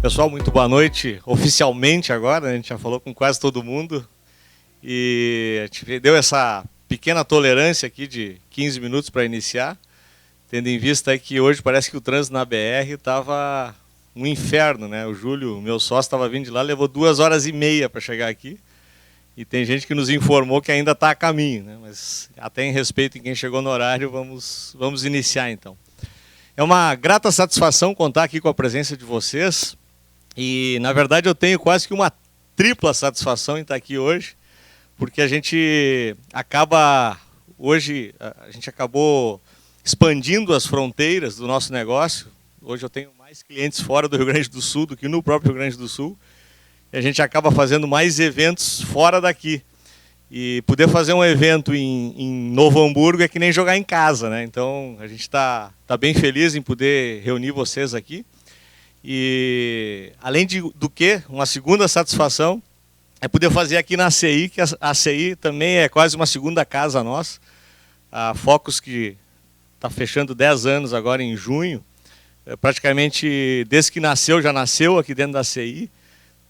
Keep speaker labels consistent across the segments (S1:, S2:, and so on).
S1: Pessoal, muito boa noite, oficialmente agora, né? A gente já falou com quase todo mundo e a gente deu essa pequena tolerância aqui de 15 minutos para iniciar, tendo em vista aí que hoje parece que o trânsito na BR estava um inferno, né? O Júlio, meu sócio, estava vindo de lá, levou 2h30 para chegar aqui e tem gente que nos informou que ainda está a caminho, né? Mas até em respeito em quem chegou no horário, vamos iniciar então. É uma grata satisfação contar aqui com a presença de vocês. E, na verdade, eu tenho quase que uma tripla satisfação em estar aqui hoje, porque a gente acabou expandindo as fronteiras do nosso negócio. Hoje eu tenho mais clientes fora do Rio Grande do Sul do que no próprio Rio Grande do Sul. E a gente acaba fazendo mais eventos fora daqui. E poder fazer um evento em Novo Hamburgo é que nem jogar em casa, né? Então, a gente está bem feliz em poder reunir vocês aqui. E, além do que, uma segunda satisfação é poder fazer aqui na ACI, que a ACI também é quase uma segunda casa nossa. A Focus, que está fechando 10 anos agora em junho, praticamente desde que nasceu, já nasceu aqui dentro da ACI.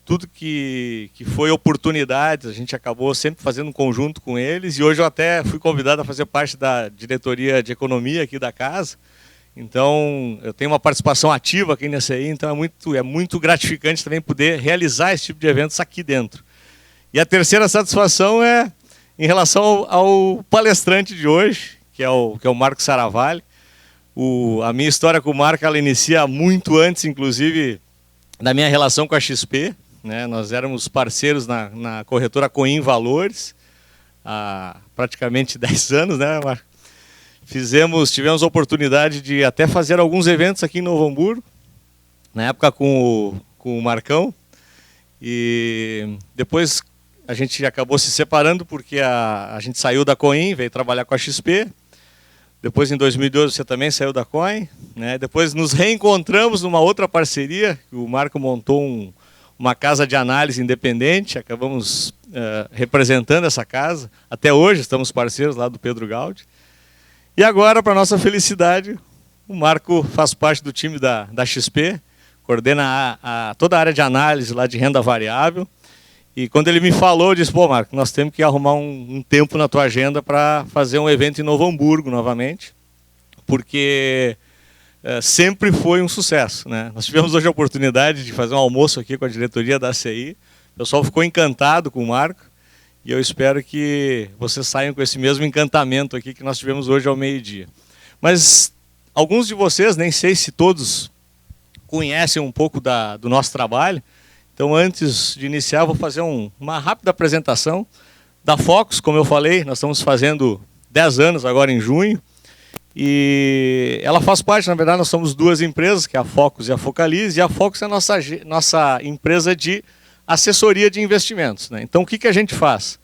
S1: Tudo que foi oportunidades, a gente acabou sempre fazendo um conjunto com eles. E hoje eu até fui convidado a fazer parte da diretoria de economia aqui da casa. Então, eu tenho uma participação ativa aqui nessa aí, então é muito gratificante também poder realizar esse tipo de eventos aqui dentro. E a terceira satisfação é em relação ao palestrante de hoje, que é o Marco Saravalli. A minha história com o Marco, ela inicia muito antes, inclusive, da minha relação com a XP. Né? Nós éramos parceiros na corretora Coin Valores, há praticamente 10 anos, né, Marco? Tivemos a oportunidade de até fazer alguns eventos aqui em Novo Hamburgo, na época com o Marcão, e depois a gente acabou se separando porque a gente saiu da Coin, veio trabalhar com a XP, depois em 2012 você também saiu da Coin, né? Depois nos reencontramos numa outra parceria, o Marco montou uma casa de análise independente, acabamos representando essa casa, até hoje estamos parceiros lá do Pedro Gaudi. E agora, para nossa felicidade, o Marco faz parte do time da XP, coordena toda a área de análise lá de renda variável. E quando ele me falou, eu disse, pô, Marco, nós temos que arrumar um tempo na tua agenda para fazer um evento em Novo Hamburgo novamente, porque sempre foi um sucesso, né? Nós tivemos hoje a oportunidade de fazer um almoço aqui com a diretoria da ACI, o pessoal ficou encantado com o Marco, e eu espero que vocês saiam com esse mesmo encantamento aqui que nós tivemos hoje ao meio-dia. Mas alguns de vocês, nem sei se todos conhecem um pouco do nosso trabalho. Então, antes de iniciar, vou fazer uma rápida apresentação da Focus. Como eu falei, nós estamos fazendo 10 anos agora em junho. E ela faz parte, na verdade, nós somos duas empresas, que é a Focus e a Focalize. E a Focus é a nossa empresa de assessoria de investimentos, né? Então, o que a gente faz?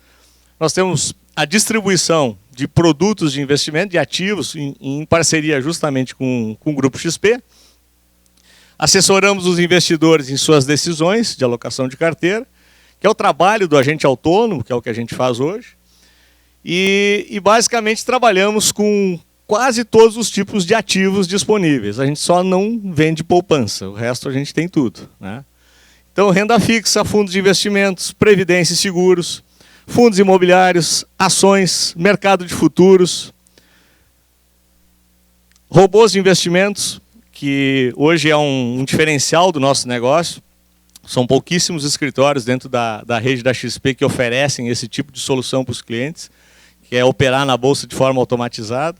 S1: Nós temos a distribuição de produtos de investimento, de ativos, em parceria justamente com o Grupo XP. Assessoramos os investidores em suas decisões de alocação de carteira, que é o trabalho do agente autônomo, que é o que a gente faz hoje. E basicamente trabalhamos com quase todos os tipos de ativos disponíveis. A gente só não vende poupança, o resto a gente tem tudo, né? Então, renda fixa, fundos de investimentos, previdência e seguros, fundos imobiliários, ações, mercado de futuros, robôs de investimentos, que hoje é um diferencial do nosso negócio. São pouquíssimos escritórios dentro da rede da XP que oferecem esse tipo de solução para os clientes, que é operar na bolsa de forma automatizada.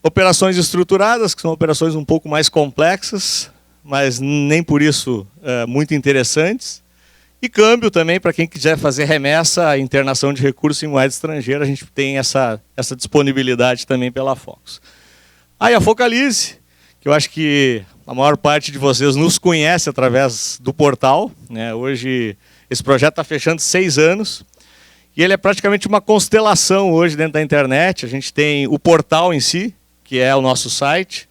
S1: Operações estruturadas, que são operações um pouco mais complexas, mas nem por isso muito interessantes. E câmbio também, para quem quiser fazer remessa, internação de recursos em moeda estrangeira, a gente tem essa disponibilidade também pela Focus. Aí a Focalize, que eu acho que a maior parte de vocês nos conhece através do portal, né? Hoje esse projeto está fechando 6 anos, e ele é praticamente uma constelação hoje dentro da internet. A gente tem o portal em si, que é o nosso site.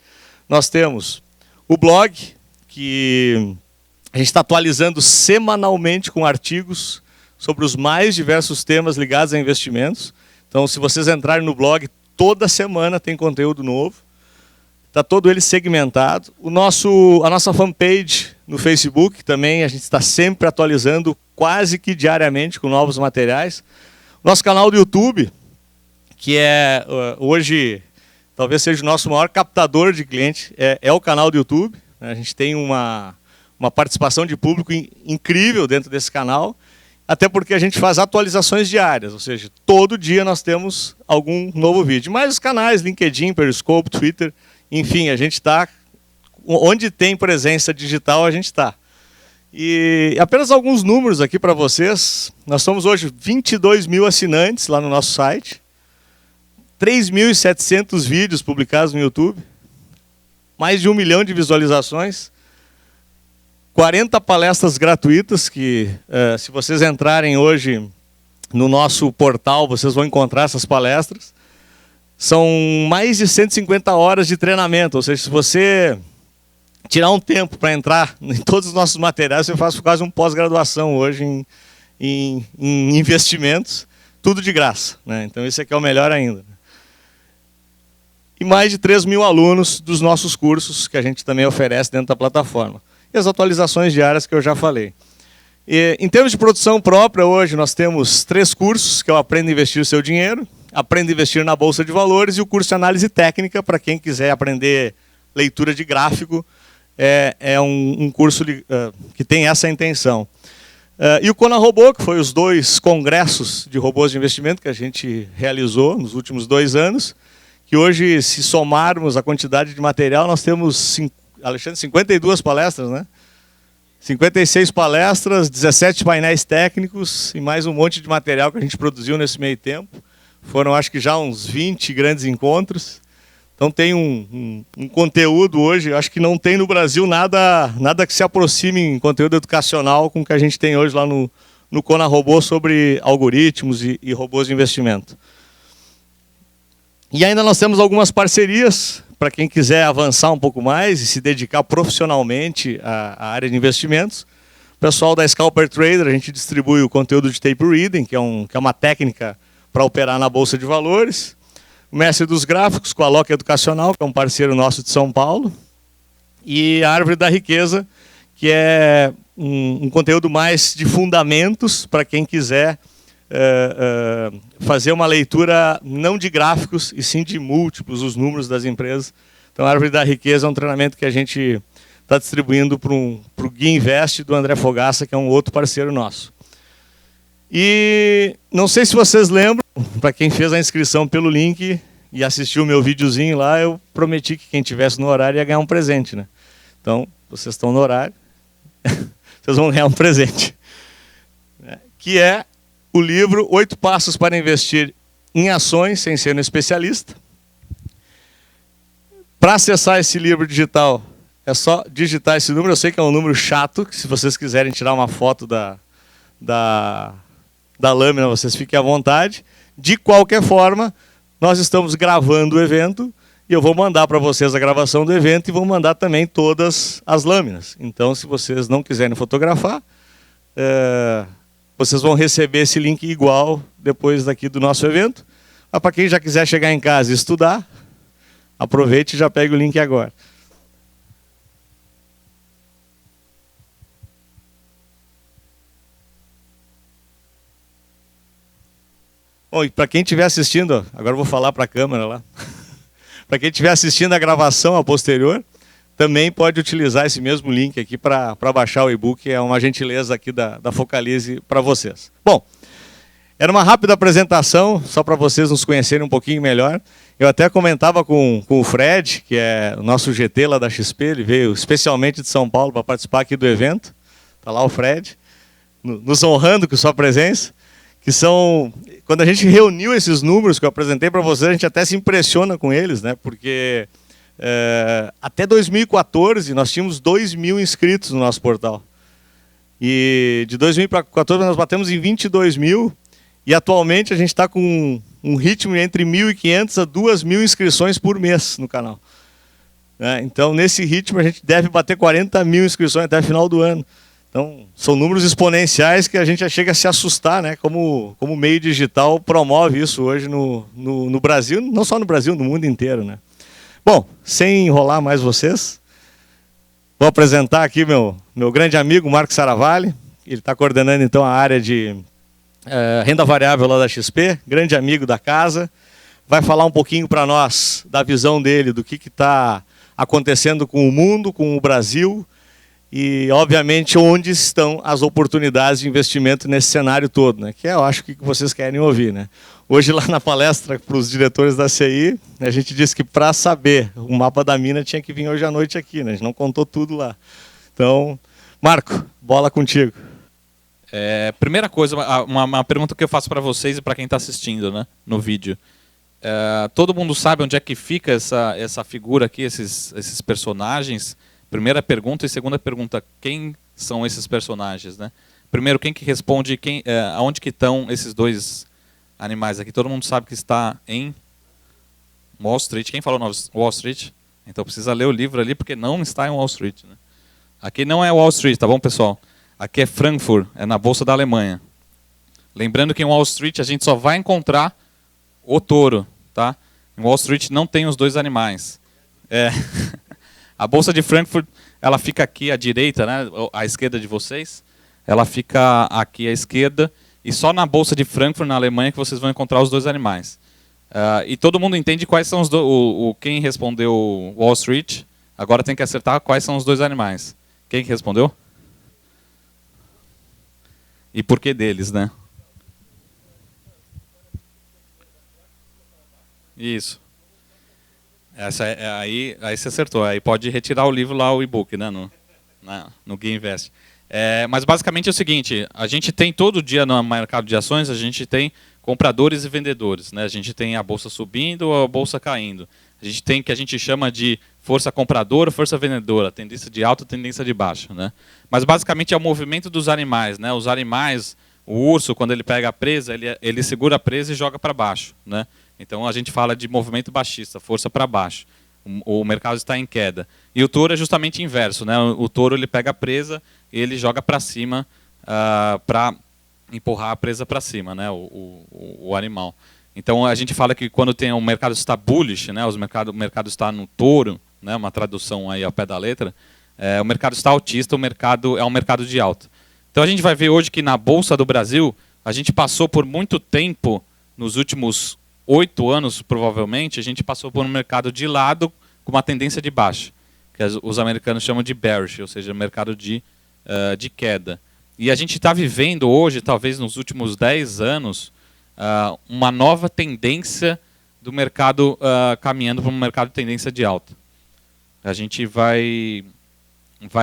S1: Nós temos o blog, que a gente está atualizando semanalmente com artigos sobre os mais diversos temas ligados a investimentos. Então, se vocês entrarem no blog, toda semana tem conteúdo novo. Está todo ele segmentado. A nossa fanpage no Facebook também, a gente está sempre atualizando quase que diariamente com novos materiais. Nosso canal do YouTube, que é hoje talvez seja o nosso maior captador de cliente, é o canal do YouTube. A gente tem uma participação de público incrível dentro desse canal, até porque a gente faz atualizações diárias, ou seja, todo dia nós temos algum novo vídeo. Mas os canais, LinkedIn, Periscope, Twitter, enfim, a gente está, onde tem presença digital, a gente está. E apenas alguns números aqui para vocês. Nós somos hoje 22 mil assinantes lá no nosso site, 3.700 vídeos publicados no YouTube, mais de 1 milhão de visualizações, 40 palestras gratuitas que, se vocês entrarem hoje no nosso portal, vocês vão encontrar essas palestras. São mais de 150 horas de treinamento, ou seja, se você tirar um tempo para entrar em todos os nossos materiais, você faz quase um pós-graduação hoje em investimentos, tudo de graça, né? Então esse aqui é o melhor ainda. E mais de 3 mil alunos dos nossos cursos que a gente também oferece dentro da plataforma. E as atualizações diárias que eu já falei. E, em termos de produção própria, hoje nós temos 3 cursos, que é o Aprenda a Investir o Seu Dinheiro, Aprenda a Investir na Bolsa de Valores e o curso de Análise Técnica, para quem quiser aprender leitura de gráfico, é um curso que tem essa intenção. E o Kona Robô, que foi os 2 congressos de robôs de investimento que a gente realizou nos últimos 2 anos, que hoje, se somarmos a quantidade de material, nós temos, Alexandre, 52 palestras, né? 56 palestras, 17 painéis técnicos e mais um monte de material que a gente produziu nesse meio tempo. Foram, acho que já uns 20 grandes encontros. Então tem um conteúdo hoje, acho que não tem no Brasil nada que se aproxime em conteúdo educacional com o que a gente tem hoje lá no Kona Robô sobre algoritmos e robôs de investimento. E ainda nós temos algumas parcerias para quem quiser avançar um pouco mais e se dedicar profissionalmente à área de investimentos. O pessoal da Scalper Trader, a gente distribui o conteúdo de tape reading, que é uma técnica para operar na Bolsa de Valores. O Mestre dos Gráficos, com a Loca Educacional, que é um parceiro nosso de São Paulo. E a Árvore da Riqueza, que é um conteúdo mais de fundamentos para quem quiser fazer uma leitura não de gráficos, e sim de múltiplos, os números das empresas. Então, a Árvore da Riqueza é um treinamento que a gente está distribuindo para o Gui Invest do André Fogaça, que é um outro parceiro nosso. E não sei se vocês lembram, para quem fez a inscrição pelo link e assistiu o meu videozinho lá, eu prometi que quem estivesse no horário ia ganhar um presente, né? Então, vocês estão no horário, vocês vão ganhar um presente. Que é o livro 8 Passos para Investir em Ações, sem ser um especialista. Para acessar esse livro digital, é só digitar esse número. Eu sei que é um número chato, que se vocês quiserem tirar uma foto da lâmina, vocês fiquem à vontade. De qualquer forma, nós estamos gravando o evento e eu vou mandar para vocês a gravação do evento e vou mandar também todas as lâminas. Então, se vocês não quiserem fotografar, vocês vão receber esse link igual depois daqui do nosso evento. Mas para quem já quiser chegar em casa e estudar, aproveite e já pegue o link agora. Bom, e para quem estiver assistindo, agora eu vou falar para a câmera lá. Para quem estiver assistindo a gravação a posterior, também pode utilizar esse mesmo link aqui para baixar o e-book, é uma gentileza aqui da Focalize para vocês. Bom, era uma rápida apresentação, só para vocês nos conhecerem um pouquinho melhor. Eu até comentava com o Fred, que é o nosso GT lá da XP, ele veio especialmente de São Paulo para participar aqui do evento. Está lá o Fred, nos honrando com sua presença, que são... Quando a gente reuniu esses números que eu apresentei para vocês, a gente até se impressiona com eles, né? Porque... até 2014 nós tínhamos 2.000 inscritos no nosso portal. E de 2014 nós batemos em 22 mil e atualmente a gente está com um ritmo entre 1.500 a 2.000 inscrições por mês no canal. Então nesse ritmo a gente deve bater 40 mil inscrições até o final do ano. Então são números exponenciais que a gente já chega a se assustar, né? Como o meio digital promove isso hoje no Brasil, não só no Brasil, no mundo inteiro, né? Bom, sem enrolar mais vocês, vou apresentar aqui meu meu grande amigo Marco Saravalli. Ele está coordenando então a área de renda variável lá da XP, grande amigo da casa. Vai falar um pouquinho para nós da visão dele, do que está acontecendo com o mundo, com o Brasil e, obviamente, onde estão as oportunidades de investimento nesse cenário todo, né? Que eu acho que vocês querem ouvir, né? Hoje, lá na palestra para os diretores da CI, a gente disse que para saber o mapa da mina tinha que vir hoje à noite aqui, né? A gente não contou tudo lá. Então, Marco, bola contigo.
S2: Primeira coisa, uma pergunta que eu faço para vocês e para quem está assistindo, né, no vídeo. Todo mundo sabe onde é que fica essa figura aqui, esses personagens? Primeira pergunta. E segunda pergunta, quem são esses personagens, né? Primeiro, quem que responde, aonde que estão esses dois animais aqui? Todo mundo sabe que está em Wall Street. Quem falou Wall Street? Então precisa ler o livro ali, porque não está em Wall Street, né? Aqui não é Wall Street, tá bom, pessoal? Aqui é Frankfurt, é na Bolsa da Alemanha. Lembrando que em Wall Street a gente só vai encontrar o touro, tá? Em Wall Street não tem os dois animais. A Bolsa de Frankfurt, ela fica aqui à direita, né? À esquerda de vocês. Ela fica aqui à esquerda. E só na Bolsa de Frankfurt, na Alemanha, que vocês vão encontrar os dois animais. E todo mundo entende quais são os dois. Quem respondeu Wall Street, agora tem que acertar quais são os dois animais. Quem que respondeu? E por que deles, né? Isso. Aí você acertou. Aí pode retirar o livro lá, o e-book, né? No Guia Invest. Mas basicamente é o seguinte, a gente tem todo dia no mercado de ações, a gente tem compradores e vendedores, né? A gente tem a bolsa subindo ou a bolsa caindo. A gente tem o que a gente chama de força compradora, força vendedora, tendência de alta, tendência de baixa, né? Mas basicamente é o movimento dos animais, né? Os animais, o urso, quando ele pega a presa, ele segura a presa e joga para baixo, né? Então a gente fala de movimento baixista, força para baixo. O mercado está em queda. E o touro é justamente inverso, né? O touro ele pega a presa e ele joga para cima para empurrar a presa para cima, né? O animal. Então a gente fala que quando o mercado está bullish, né? O mercado está no touro, né? Uma tradução aí ao pé da letra. O mercado está altista, o mercado é um mercado de alta. Então a gente vai ver hoje que na Bolsa do Brasil a gente passou por muito tempo, nos últimos 8 anos provavelmente, a gente passou por um mercado de lado com uma tendência de baixa, que os americanos chamam de bearish, ou seja, mercado de queda. E a gente está vivendo hoje, talvez nos últimos 10 anos, uma nova tendência do mercado caminhando para um mercado de tendência de alta. A gente vai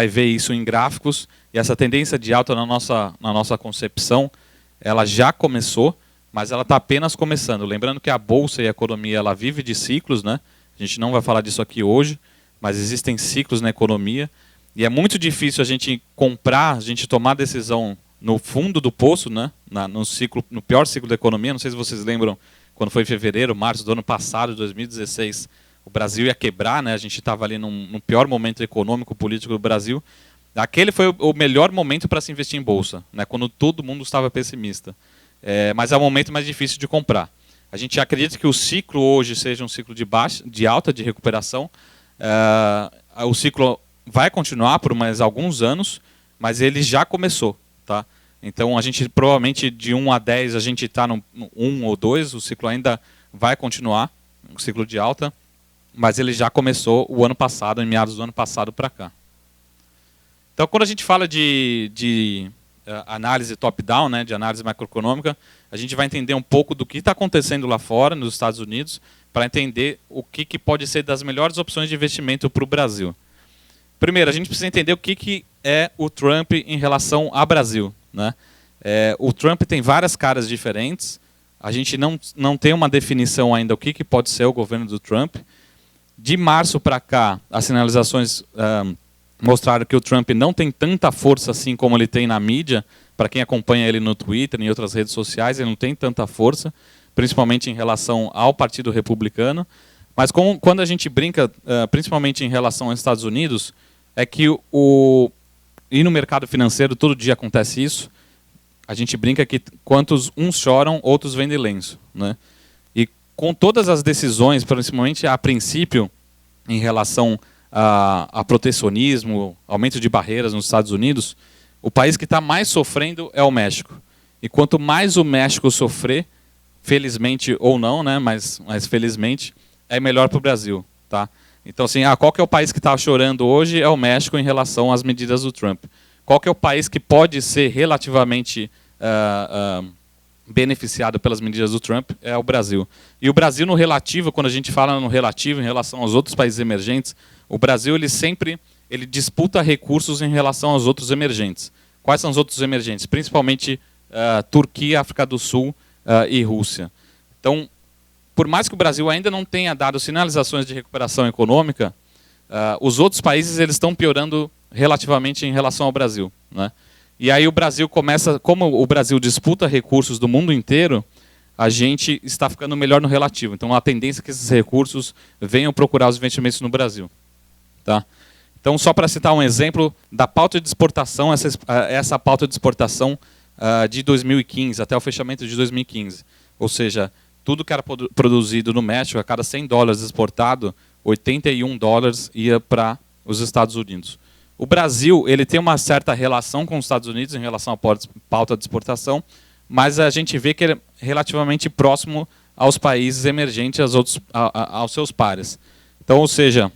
S2: ver isso em gráficos, e essa tendência de alta na nossa concepção, ela já começou, mas ela está apenas começando. Lembrando que a Bolsa e a economia ela vive de ciclos, né? A gente não vai falar disso aqui hoje, mas existem ciclos na economia, e é muito difícil a gente comprar, a gente tomar decisão no fundo do poço, né? No pior ciclo da economia. Não sei se vocês lembram, quando foi em fevereiro, março do ano passado, 2016, o Brasil ia quebrar, né? A gente estava ali num pior momento econômico, político do Brasil. Aquele foi o melhor momento para se investir em bolsa, né? Quando todo mundo estava pessimista. Mas é o momento mais difícil de comprar. A gente acredita que o ciclo hoje seja um ciclo de alta, de recuperação. O ciclo vai continuar por mais alguns anos, mas ele já começou, tá? Então a gente provavelmente de 1 a 10 a gente está no 1 ou 2, o ciclo ainda vai continuar, o ciclo de alta, mas ele já começou o ano passado, em meados do ano passado para cá. Então quando a gente fala de análise top-down, né, de análise macroeconômica, a gente vai entender um pouco do que está acontecendo lá fora, nos Estados Unidos, para entender o que pode ser das melhores opções de investimento para o Brasil. Primeiro, a gente precisa entender o que é o Trump em relação ao Brasil, né? O Trump tem várias caras diferentes, a gente não tem uma definição ainda do que pode ser o governo do Trump. De março para cá, as sinalizações mostraram que o Trump não tem tanta força assim como ele tem na mídia. Para quem acompanha ele no Twitter e em outras redes sociais, ele não tem tanta força, principalmente em relação ao Partido Republicano. Mas quando a gente brinca, principalmente em relação aos Estados Unidos, é que e no mercado financeiro todo dia acontece isso, a gente brinca que quantos uns choram, outros vendem lenço, né? E com todas as decisões, principalmente a princípio, em relação a protecionismo, aumento de barreiras nos Estados Unidos, o país que está mais sofrendo é o México. E quanto mais o México sofrer, felizmente ou não, né, mas felizmente, é melhor para o Brasil. Tá? Então, assim, qual que é o país que está chorando hoje? É o México em relação às medidas do Trump. Qual que é o país que pode ser relativamente beneficiado pelas medidas do Trump? É o Brasil. E o Brasil, no relativo, quando a gente fala no relativo em relação aos outros países emergentes, o Brasil ele disputa recursos em relação aos outros emergentes. Quais são os outros emergentes? Principalmente Turquia, África do Sul e Rússia. Então, por mais que o Brasil ainda não tenha dado sinalizações de recuperação econômica, os outros países eles estão piorando relativamente em relação ao Brasil, né? E aí o Brasil começa, como o Brasil disputa recursos do mundo inteiro, a gente está ficando melhor no relativo. Então a tendência é que esses recursos venham procurar os investimentos no Brasil. Tá? Então, só para citar um exemplo da pauta de exportação, essa pauta de exportação de 2015, até o fechamento de 2015. Ou seja, tudo que era produzido no México, a cada $100 exportado, $81 ia para os Estados Unidos. O Brasil ele tem uma certa relação com os Estados Unidos em relação à pauta de exportação, mas a gente vê que ele é relativamente próximo aos países emergentes, aos seus pares. Então, ou seja,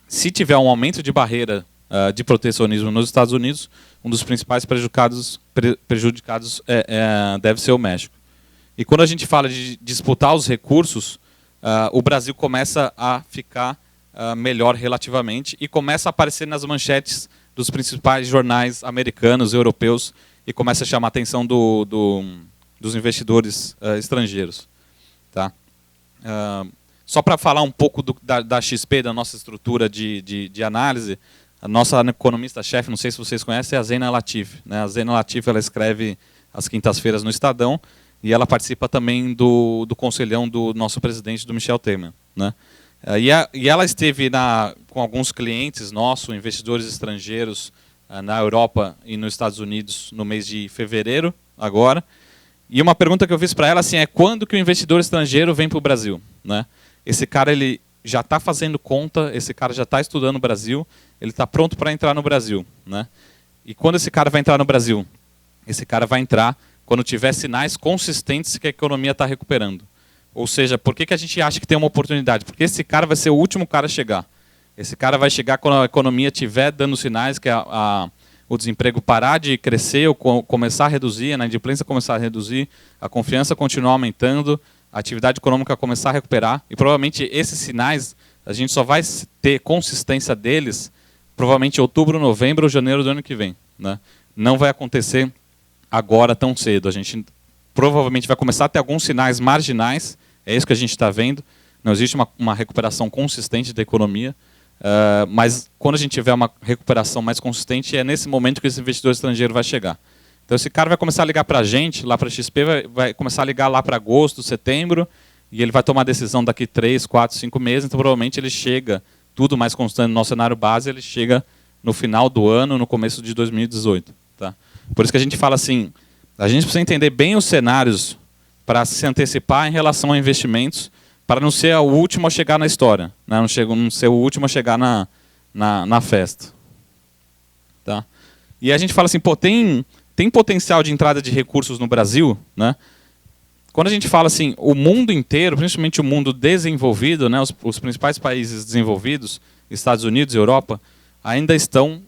S2: se tiver um aumento de barreira de protecionismo nos Estados Unidos, um dos principais prejudicados deve ser o México. E quando a gente fala de disputar os recursos, o Brasil começa a ficar melhor relativamente e começa a aparecer nas manchetes dos principais jornais americanos, europeus, e começa a chamar a atenção dos investidores estrangeiros. Tá? Só para falar um pouco da XP, da nossa estrutura de análise, a nossa economista-chefe, não sei se vocês conhecem, é a Zeina Latif. Né? A Zeina Latif ela escreve às quintas-feiras no Estadão e ela participa também do conselhão do nosso presidente, do Michel Temer. Né? E ela esteve com alguns clientes nossos, investidores estrangeiros, na Europa e nos Estados Unidos no mês de fevereiro, agora. E uma pergunta que eu fiz para ela assim, é quando que o investidor estrangeiro vem para o Brasil? Né? Esse cara ele já está fazendo conta, esse cara já está estudando o Brasil, ele está pronto para entrar no Brasil. Né? E quando esse cara vai entrar no Brasil? Esse cara vai entrar quando tiver sinais consistentes que a economia está recuperando. Ou seja, por que a gente acha que tem uma oportunidade? Porque esse cara vai ser o último cara a chegar. Esse cara vai chegar quando a economia estiver dando sinais que o desemprego parar de crescer ou começar a reduzir, a inadimplência começar a reduzir, a confiança continuar aumentando, a atividade econômica começar a recuperar. E provavelmente esses sinais, a gente só vai ter consistência deles provavelmente em outubro, novembro ou janeiro do ano que vem. Né? Não vai acontecer agora tão cedo. A gente provavelmente vai começar a ter alguns sinais marginais, é isso que a gente está vendo. Não existe uma recuperação consistente da economia, mas quando a gente tiver uma recuperação mais consistente, é nesse momento que esse investidor estrangeiro vai chegar. Então esse cara vai começar a ligar para a gente, lá para a XP, vai começar a ligar lá para agosto, setembro, e ele vai tomar a decisão daqui 3, 4, 5 meses, então provavelmente ele chega, tudo mais constante no nosso cenário base, ele chega no final do ano, no começo de 2018. Tá? Por isso que a gente fala assim, a gente precisa entender bem os cenários para se antecipar em relação a investimentos, para não ser o último a chegar na história, né? Não ser o último a chegar na festa. Tá? E a gente fala assim, pô, tem potencial de entrada de recursos no Brasil? Né? Quando a gente fala assim, o mundo inteiro, principalmente o mundo desenvolvido, né, os principais países desenvolvidos, Estados Unidos e Europa, ainda estão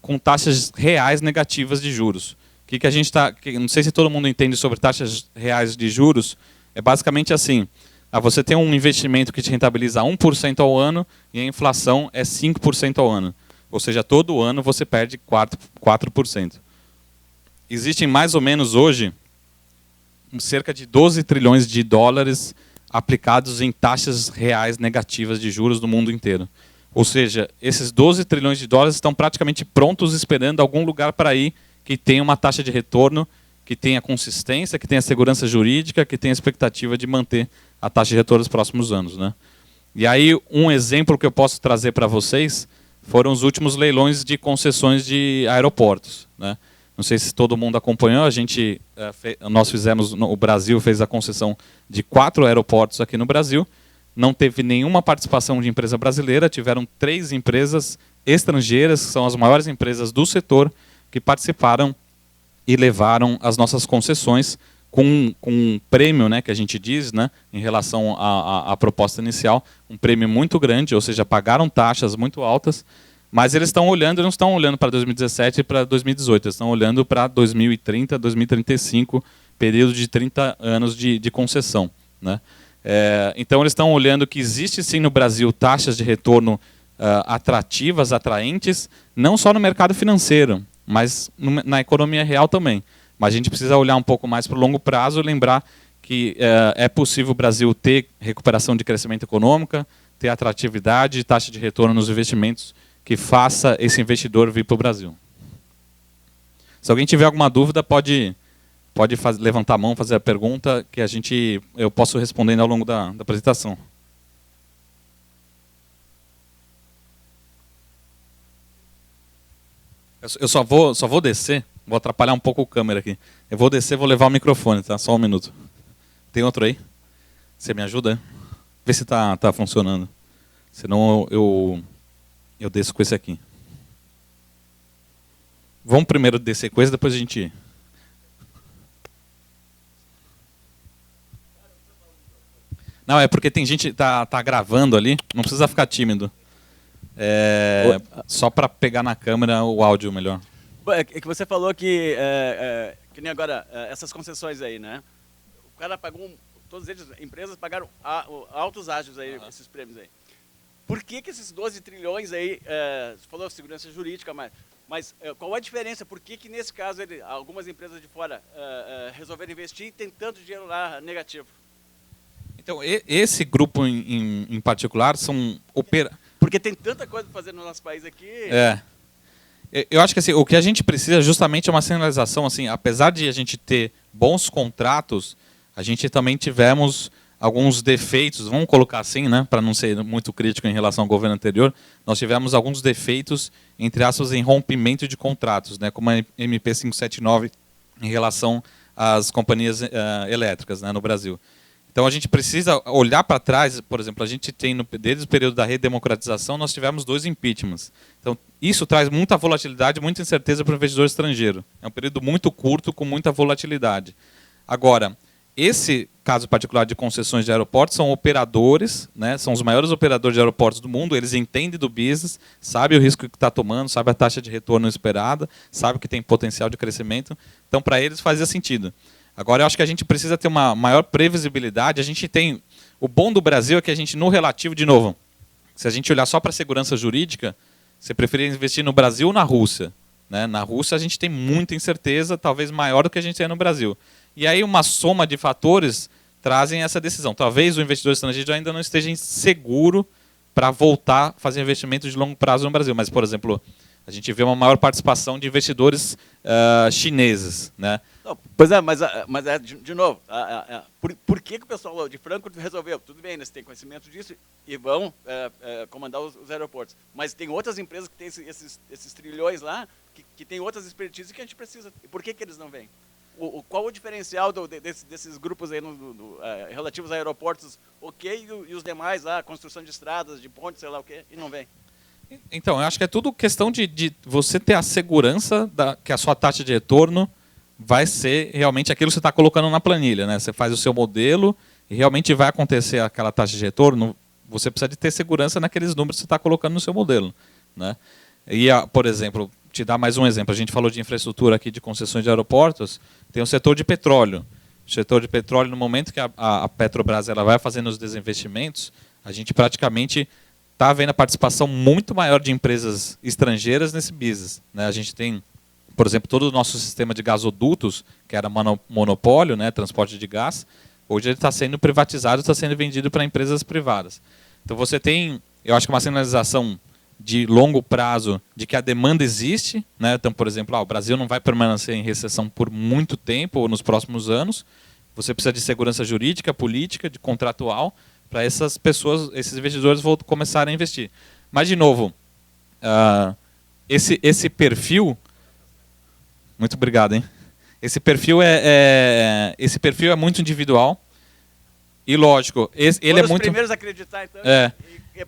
S2: com taxas reais negativas de juros. Que a gente está, não sei se todo mundo entende sobre taxas reais de juros, é basicamente assim, você tem um investimento que te rentabiliza 1% ao ano e a inflação é 5% ao ano. Ou seja, todo ano você perde 4%. Existem mais ou menos hoje cerca de 12 trilhões de dólares aplicados em taxas reais negativas de juros no mundo inteiro. Ou seja, esses 12 trilhões de dólares estão praticamente prontos esperando algum lugar para ir que tenha uma taxa de retorno, que tenha consistência, que tenha segurança jurídica, que tenha expectativa de manter a taxa de retorno nos próximos anos. Né? E aí, um exemplo que eu posso trazer para vocês foram os últimos leilões de concessões de aeroportos. Né? Não sei se todo mundo acompanhou, nós fizemos, o Brasil fez a concessão de 4 aeroportos aqui no Brasil, não teve nenhuma participação de empresa brasileira, tiveram 3 empresas estrangeiras, que são as maiores empresas do setor, que participaram e levaram as nossas concessões com um prêmio, né, que a gente diz, né, em relação à proposta inicial, um prêmio muito grande, ou seja, pagaram taxas muito altas, mas eles estão olhando, não estão olhando para 2017 e para 2018, eles estão olhando para 2030, 2035, período de 30 anos de concessão, né? Então eles estão olhando que existe sim no Brasil taxas de retorno atrativas, atraentes, não só no mercado financeiro, mas na economia real também. Mas a gente precisa olhar um pouco mais para o longo prazo e lembrar que é possível o Brasil ter recuperação de crescimento econômico, ter atratividade e taxa de retorno nos investimentos que faça esse investidor vir para o Brasil. Se alguém tiver alguma dúvida, pode levantar a mão, fazer a pergunta, que eu posso respondendo ao longo da apresentação. Eu só vou descer, vou atrapalhar um pouco a câmera aqui. Eu vou descer, vou levar o microfone, tá? Só um minuto. Tem outro aí? Você me ajuda? Vê se tá funcionando. Senão eu desço com esse aqui. Vamos primeiro descer com esse, depois a gente... Não, é porque tem gente que tá gravando ali, não precisa ficar tímido. Só para pegar na câmera o áudio melhor.
S3: É que você falou que nem agora, essas concessões aí, né? O cara pagou, todas as empresas pagaram altos ágios aí, esses prêmios aí. Por que esses 12 trilhões aí, você falou segurança jurídica, mas qual a diferença? Por que nesse caso algumas empresas de fora resolveram investir e tem tanto dinheiro lá negativo?
S2: Então, esse grupo em particular são...
S3: Porque tem tanta coisa para fazer no nosso país aqui.
S2: Eu acho que assim, o que a gente precisa justamente é uma sinalização. Assim, apesar de a gente ter bons contratos, a gente também tivemos alguns defeitos, vamos colocar assim, né, para não ser muito crítico em relação ao governo anterior, nós tivemos alguns defeitos, entre aspas, em rompimento de contratos, né, como a MP 579 em relação às companhias elétricas, né, no Brasil. Então a gente precisa olhar para trás, por exemplo, a gente tem, desde o período da redemocratização, nós tivemos 2 impeachments. Então isso traz muita volatilidade, muita incerteza para o investidor estrangeiro. É um período muito curto, com muita volatilidade. Agora, esse caso particular de concessões de aeroportos são operadores, né, são os maiores operadores de aeroportos do mundo, eles entendem do business, sabem o risco que está tomando, sabem a taxa de retorno esperada, sabem que tem potencial de crescimento, então para eles fazia sentido. Agora eu acho que a gente precisa ter uma maior previsibilidade, a gente tem, o bom do Brasil é que a gente no relativo, de novo, se a gente olhar só para a segurança jurídica, você preferia investir no Brasil ou na Rússia? Né? Na Rússia a gente tem muita incerteza, talvez maior do que a gente tem no Brasil. E aí uma soma de fatores trazem essa decisão. Talvez o investidor estrangeiro ainda não esteja seguro para voltar a fazer investimentos de longo prazo no Brasil. Mas, por exemplo, a gente vê uma maior participação de investidores chineses. Né?
S3: Não, pois é, mas de novo, por que o pessoal de Frankfurt resolveu? Tudo bem, eles têm conhecimento disso e vão comandar os aeroportos. Mas tem outras empresas que têm esses trilhões lá, que têm outras expertises que a gente precisa. E por que eles não vêm? Qual o diferencial desses grupos aí relativos a aeroportos, e os demais lá, construção de estradas, de pontes, sei lá o quê, e não vem?
S2: Então, eu acho que é tudo questão de você ter a segurança que a sua taxa de retorno vai ser realmente aquilo que você está colocando na planilha. Né? Você faz o seu modelo e realmente vai acontecer aquela taxa de retorno, você precisa de ter segurança naqueles números que você está colocando no seu modelo. Né? E, por exemplo, te dar mais um exemplo, a gente falou de infraestrutura aqui, de concessões de aeroportos, tem o setor de petróleo. O setor de petróleo, no momento que a Petrobras ela vai fazendo os desinvestimentos, a gente praticamente está vendo a participação muito maior de empresas estrangeiras nesse business. Né? A gente tem, por exemplo, todo o nosso sistema de gasodutos, que era monopólio, né, transporte de gás, hoje ele está sendo privatizado, está sendo vendido para empresas privadas. Então você tem, eu acho que uma sinalização de longo prazo de que a demanda existe. Né? Então, por exemplo, o Brasil não vai permanecer em recessão por muito tempo ou nos próximos anos. Você precisa de segurança jurídica, política, de contratual, para essas pessoas, esses investidores começarem a investir. Mas, de novo, esse perfil... Muito obrigado, hein? Esse perfil é muito individual. E lógico, ele é
S3: os
S2: muito...
S3: primeiros a acreditar, então,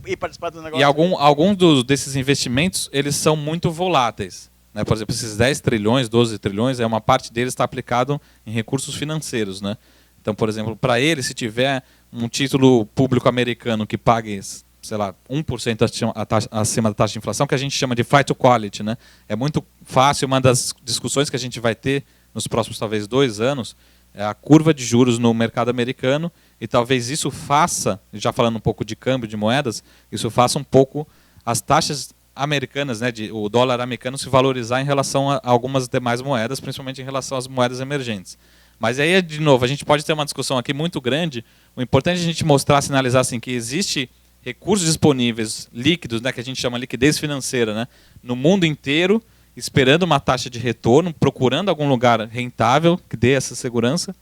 S3: e participar do negócio.
S2: E alguns desses investimentos, eles são muito voláteis. Né? Por exemplo, esses 10 trilhões, 12 trilhões, uma parte deles está aplicado em recursos financeiros. Né? Então, por exemplo, para ele, se tiver um título público americano que pague, sei lá, 1% acima da taxa de inflação, que a gente chama de flight to quality, né? É muito fácil, uma das discussões que a gente vai ter nos próximos, talvez, 2 anos, é a curva de juros no mercado americano, e talvez isso faça, já falando um pouco de câmbio de moedas, isso faça um pouco as taxas americanas, né, o dólar americano se valorizar em relação a algumas demais moedas, principalmente em relação às moedas emergentes. Mas aí, de novo, a gente pode ter uma discussão aqui muito grande. O importante é a gente mostrar, sinalizar assim, que existe recursos disponíveis, líquidos, né, que a gente chama de liquidez financeira, né, no mundo inteiro, esperando uma taxa de retorno, procurando algum lugar rentável que dê essa segurança.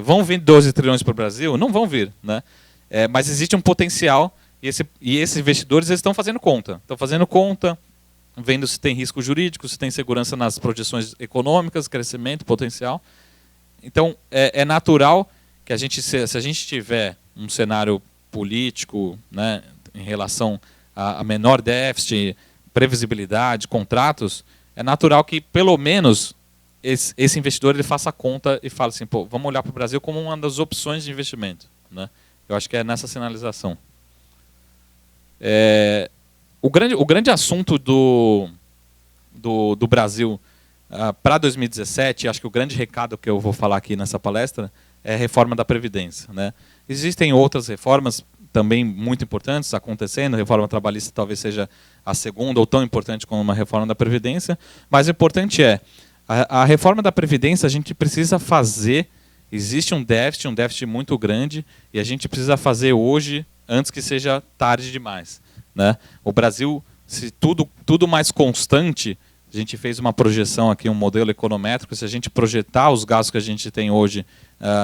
S2: Vão vir 12 trilhões para o Brasil? Não vão vir. Né? Mas existe um potencial e esses investidores eles estão fazendo conta. Estão fazendo conta, vendo se tem risco jurídico, se tem segurança nas projeções econômicas, crescimento, potencial. Então, é natural que se a gente tiver um cenário político, né, em relação a menor déficit, previsibilidade, contratos, é natural que, pelo menos, esse investidor ele faça a conta e fale assim, pô, vamos olhar para o Brasil como uma das opções de investimento. Né? Eu acho que é nessa sinalização. O grande assunto do Brasil para 2017, acho que o grande recado que eu vou falar aqui nessa palestra é a reforma da Previdência. Né? Existem outras reformas também muito importantes acontecendo, a reforma trabalhista talvez seja a segunda ou tão importante como uma reforma da Previdência, mas o importante a reforma da Previdência a gente precisa fazer, existe um déficit muito grande, e a gente precisa fazer hoje, antes que seja tarde demais. Né? O Brasil, se tudo mais constante, a gente fez uma projeção aqui, um modelo econométrico, se a gente projetar os gastos que a gente tem hoje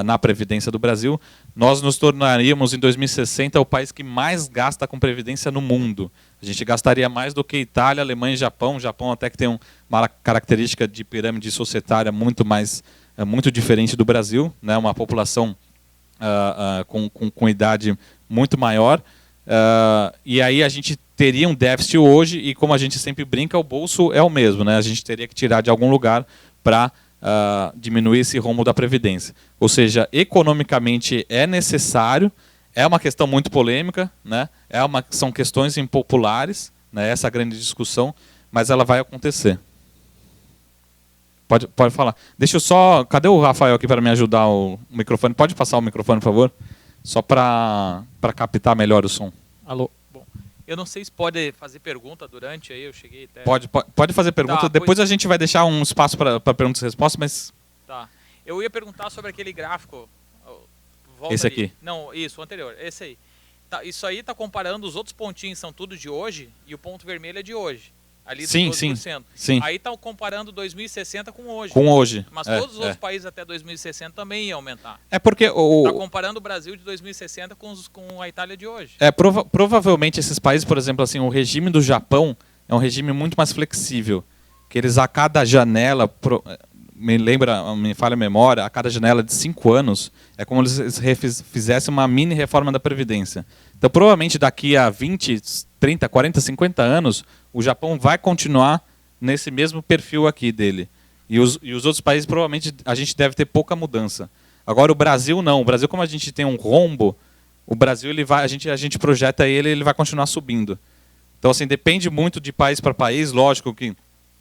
S2: na Previdência do Brasil, nós nos tornaríamos, em 2060, o país que mais gasta com Previdência no mundo. A gente gastaria mais do que Itália, Alemanha e Japão. O Japão até que tem uma característica de pirâmide societária muito diferente do Brasil, né? Uma população com idade muito maior. E aí a gente teria um déficit hoje, e como a gente sempre brinca, o bolso é o mesmo. Né? A gente teria que tirar de algum lugar para diminuir esse rombo da Previdência. Ou seja, economicamente é necessário, é uma questão muito polêmica, né? São questões impopulares, né? Essa é a grande discussão, mas ela vai acontecer. Pode falar. Deixa eu só... Cadê o Rafael aqui para me ajudar o microfone? Pode passar o microfone, por favor? Só para captar melhor o som.
S4: Alô. Bom, eu não sei se pode fazer pergunta durante aí, eu cheguei até...
S2: Pode fazer pergunta,
S4: tá,
S2: depois a gente vai deixar um espaço para perguntas e respostas, mas...
S4: Tá. Eu ia perguntar sobre aquele gráfico...
S2: Esse aqui?
S4: Não, isso, o anterior, esse aí. Tá, isso aí está comparando, os outros pontinhos são tudo de hoje, e o ponto vermelho é de hoje. Ali dos 12%.
S2: Sim.
S4: Aí está comparando 2060 com hoje.
S2: Com hoje.
S4: Mas todos os outros países até 2060 também iam aumentar.
S2: É porque
S4: está comparando o Brasil de 2060 com a Itália de hoje.
S2: Provavelmente esses países, por exemplo, assim, o regime do Japão é um regime muito mais flexível. Que eles, a cada janela, me falha a memória, a cada janela de 5 anos, é como eles fizessem uma mini reforma da Previdência. Então, provavelmente daqui a 20, 30, 40, 50 anos, o Japão vai continuar nesse mesmo perfil aqui dele. E os outros países, provavelmente, a gente deve ter pouca mudança. Agora, o Brasil não. O Brasil, como a gente tem um rombo, o Brasil, a gente projeta ele vai continuar subindo. Então, assim, depende muito de país para país. Lógico que,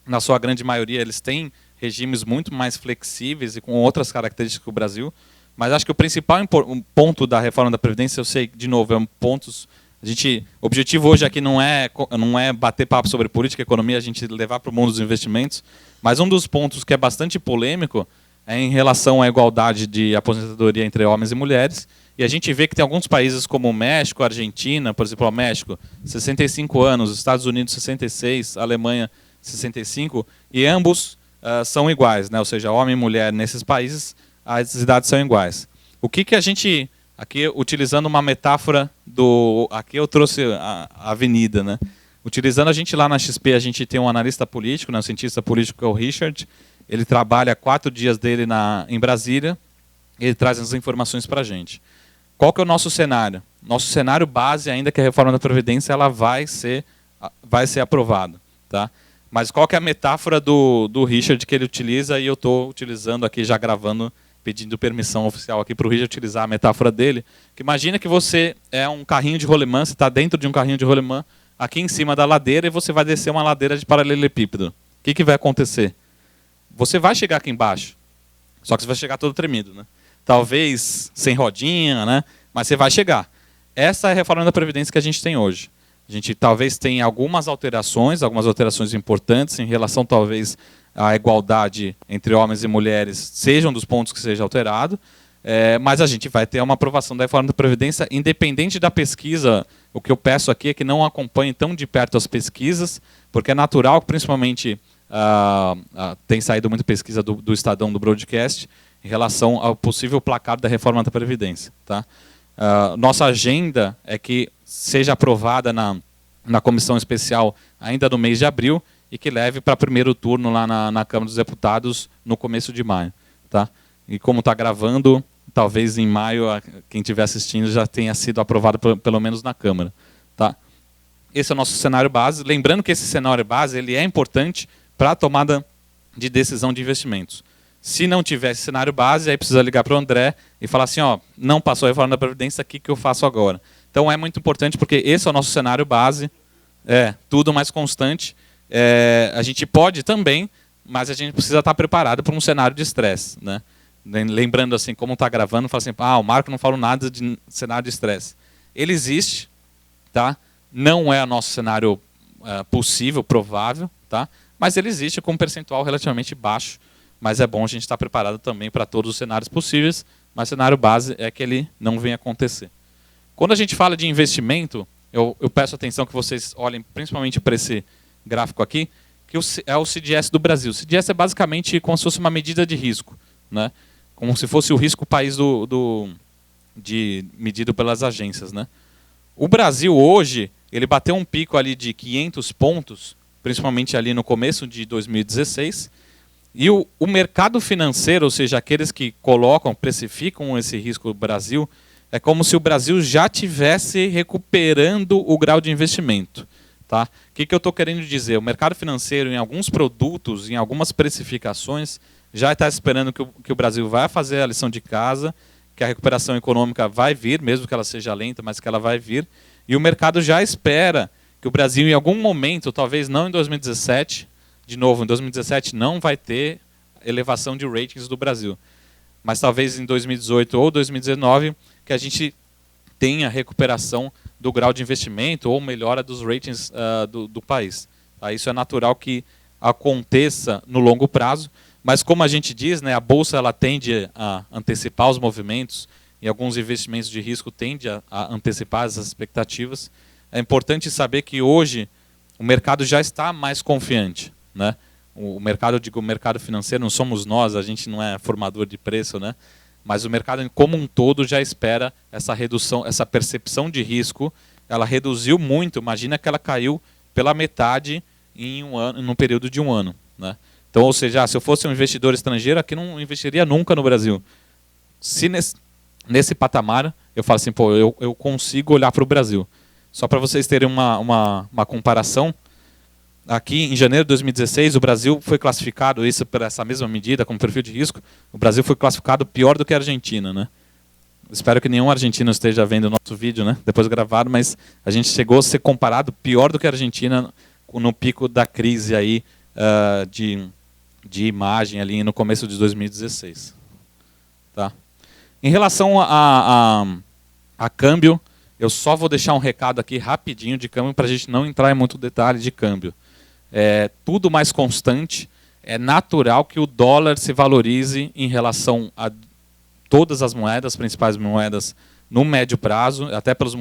S2: na sua grande maioria, eles têm regimes muito mais flexíveis e com outras características que o Brasil. Mas acho que o principal ponto da reforma da Previdência, eu sei, de novo, pontos... O objetivo hoje aqui não é bater papo sobre política e economia, a gente levar para o mundo dos investimentos, mas um dos pontos que é bastante polêmico é em relação à igualdade de aposentadoria entre homens e mulheres. E a gente vê que tem alguns países como o México, a Argentina, por exemplo, o México, 65 anos, os Estados Unidos, 66, a Alemanha, 65, e ambos são iguais, né? Ou seja, homem e mulher nesses países, as idades são iguais. O que a gente... Aqui, utilizando uma metáfora aqui eu trouxe a avenida, né? Utilizando a gente lá na XP, a gente tem um analista político, né? Um cientista político, que é o Richard. Ele trabalha 4 dias dele em Brasília. Ele traz as informações para a gente. qual que é o nosso cenário? Nosso cenário base, ainda que a reforma da Previdência, ela vai ser aprovada. Tá? Mas qual que é a metáfora do Richard que ele utiliza, e eu estou utilizando aqui, já gravando, pedindo permissão oficial aqui para o Richard utilizar a metáfora dele, que imagina que você é um carrinho de rolemã, você está dentro de um carrinho de rolemã, aqui em cima da ladeira, e você vai descer uma ladeira de paralelepípedo. O que vai acontecer? Você vai chegar aqui embaixo, só que você vai chegar todo tremido, né? Talvez sem rodinha, né? Mas você vai chegar. Essa é a reforma da Previdência que a gente tem hoje. A gente talvez tenha algumas alterações importantes em relação talvez à igualdade entre homens e mulheres, sejam dos pontos que seja alterado, mas a gente vai ter uma aprovação da reforma da Previdência, independente da pesquisa. O que eu peço aqui é que não acompanhe tão de perto as pesquisas, porque é natural, principalmente tem saído muita pesquisa do Estadão, do Broadcast, em relação ao possível placar da reforma da Previdência. Tá? Nossa agenda é que seja aprovada na comissão especial ainda no mês de abril e que leve para primeiro turno lá na Câmara dos Deputados no começo de maio. Tá? E como está gravando, talvez em maio, quem estiver assistindo já tenha sido aprovado pelo menos na Câmara. Tá? Esse é o nosso cenário base. Lembrando que esse cenário base ele é importante para a tomada de decisão de investimentos. Se não tivesse cenário base, aí precisa ligar para o André e falar assim, ó, não passou a reforma da Previdência, o que eu faço agora? Então é muito importante porque esse é o nosso cenário base, tudo mais constante. A gente pode também, mas a gente precisa estar preparado para um cenário de estresse. Né? Lembrando assim, como está gravando, fala assim, o Marco não falou nada de cenário de estresse. Ele existe, tá? Não é o nosso cenário possível, provável, tá? Mas ele existe com um percentual relativamente baixo. Mas é bom a gente estar preparado também para todos os cenários possíveis, mas o cenário base é que ele não venha acontecer. Quando a gente fala de investimento, eu peço atenção que vocês olhem principalmente para esse gráfico aqui, que é o CDS do Brasil. O CDS é basicamente como se fosse uma medida de risco, né? Como se fosse o risco país medido pelas agências. Né? O Brasil hoje, ele bateu um pico ali de 500 pontos, principalmente ali no começo de 2016, e o mercado financeiro, ou seja, aqueles que precificam esse risco do Brasil, é como se o Brasil já estivesse recuperando o grau de investimento. Tá? O que eu estou querendo dizer? O mercado financeiro, em alguns produtos, em algumas precificações, já está esperando que o Brasil vai fazer a lição de casa, que a recuperação econômica vai vir, mesmo que ela seja lenta, mas que ela vai vir. E o mercado já espera que o Brasil, em algum momento, talvez não em 2017, de novo, em 2017 não vai ter elevação de ratings do Brasil. Mas talvez em 2018 ou 2019 que a gente tenha recuperação do grau de investimento ou melhora dos ratings do país. Tá? Isso é natural que aconteça no longo prazo, mas como a gente diz, né, a Bolsa ela tende a antecipar os movimentos e alguns investimentos de risco tendem a antecipar essas expectativas. É importante saber que hoje o mercado já está mais confiante. Né? O mercado, eu digo, o mercado financeiro, não somos nós, a gente não é formador de preço, né? Mas o mercado como um todo já espera essa redução, essa percepção de risco, ela reduziu muito, imagina que ela caiu pela metade em um ano, num período de um ano. Né? Então, ou seja, se eu fosse um investidor estrangeiro, aqui não investiria nunca no Brasil. Se nesse patamar, eu falo assim, eu consigo olhar para o Brasil. Só para vocês terem uma comparação, aqui, em janeiro de 2016, o Brasil foi classificado, isso por essa mesma medida, como perfil de risco, o Brasil foi classificado pior do que a Argentina. Né? Espero que nenhum argentino esteja vendo o nosso vídeo, né? Depois gravado, mas a gente chegou a ser comparado pior do que a Argentina no pico da crise aí, de imagem ali no começo de 2016. Tá? Em relação a câmbio, eu só vou deixar um recado aqui rapidinho de câmbio para a gente não entrar em muito detalhe de câmbio. Tudo mais constante, é natural que o dólar se valorize em relação a todas as moedas, principais moedas, no médio prazo, até pelos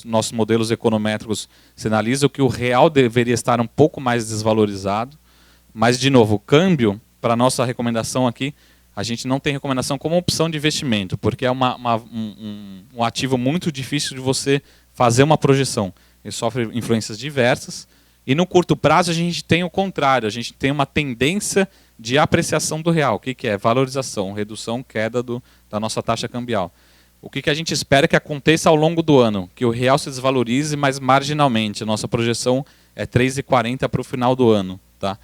S2: nossos modelos econométricos se analisa que o real deveria estar um pouco mais desvalorizado, mas, de novo, o câmbio, para a nossa recomendação aqui, a gente não tem recomendação como opção de investimento, porque é um ativo muito difícil de você fazer uma projeção. Ele sofre influências diversas, e no curto prazo a gente tem o contrário, a gente tem uma tendência de apreciação do real. O que é? Valorização, redução, queda da nossa taxa cambial. o que a gente espera que aconteça ao longo do ano? Que o real se desvalorize, mas marginalmente. A nossa projeção é 3,40 para o final do ano. Tá?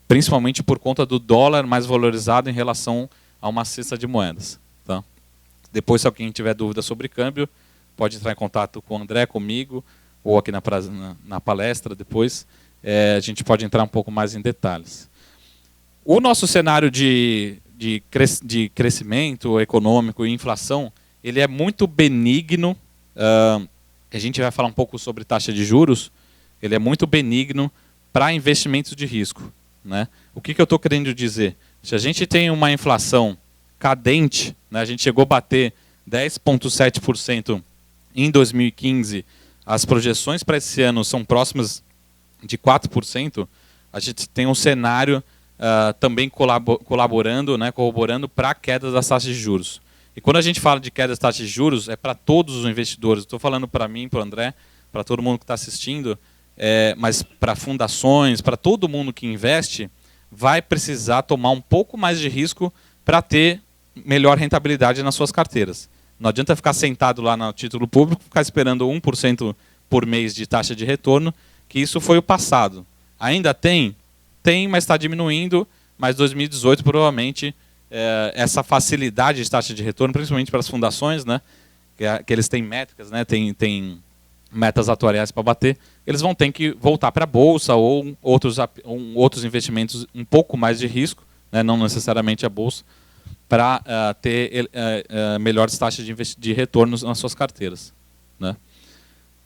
S2: Principalmente por conta do dólar mais valorizado em relação a uma cesta de moedas. Tá? Depois, se alguém tiver dúvida sobre câmbio, pode entrar em contato com o André, comigo, ou aqui na palestra depois. A gente pode entrar um pouco mais em detalhes. O nosso cenário de crescimento econômico e inflação, ele é muito benigno. A gente vai falar um pouco sobre taxa de juros. Ele é muito benigno para investimentos de risco. Né? O que eu estou querendo dizer? Se a gente tem uma inflação cadente, né, a gente chegou a bater 10,7% em 2015, as projeções para esse ano são próximas de 4%, a gente tem um cenário também colaborando, né, corroborando para a queda das taxas de juros. E quando a gente fala de queda das taxas de juros, é para todos os investidores. Estou falando para mim, para o André, para todo mundo que está assistindo, mas para fundações, para todo mundo que investe, vai precisar tomar um pouco mais de risco para ter melhor rentabilidade nas suas carteiras. Não adianta ficar sentado lá no título público, ficar esperando 1% por mês de taxa de retorno, que isso foi o passado. Ainda tem? Tem, mas está diminuindo, mas 2018 provavelmente essa facilidade de taxa de retorno, principalmente para as fundações, né, que eles têm métricas, né, tem metas atuariais para bater, eles vão ter que voltar para a bolsa ou outros investimentos um pouco mais de risco, né, não necessariamente a bolsa, para ter melhores taxas de retorno nas suas carteiras. Né?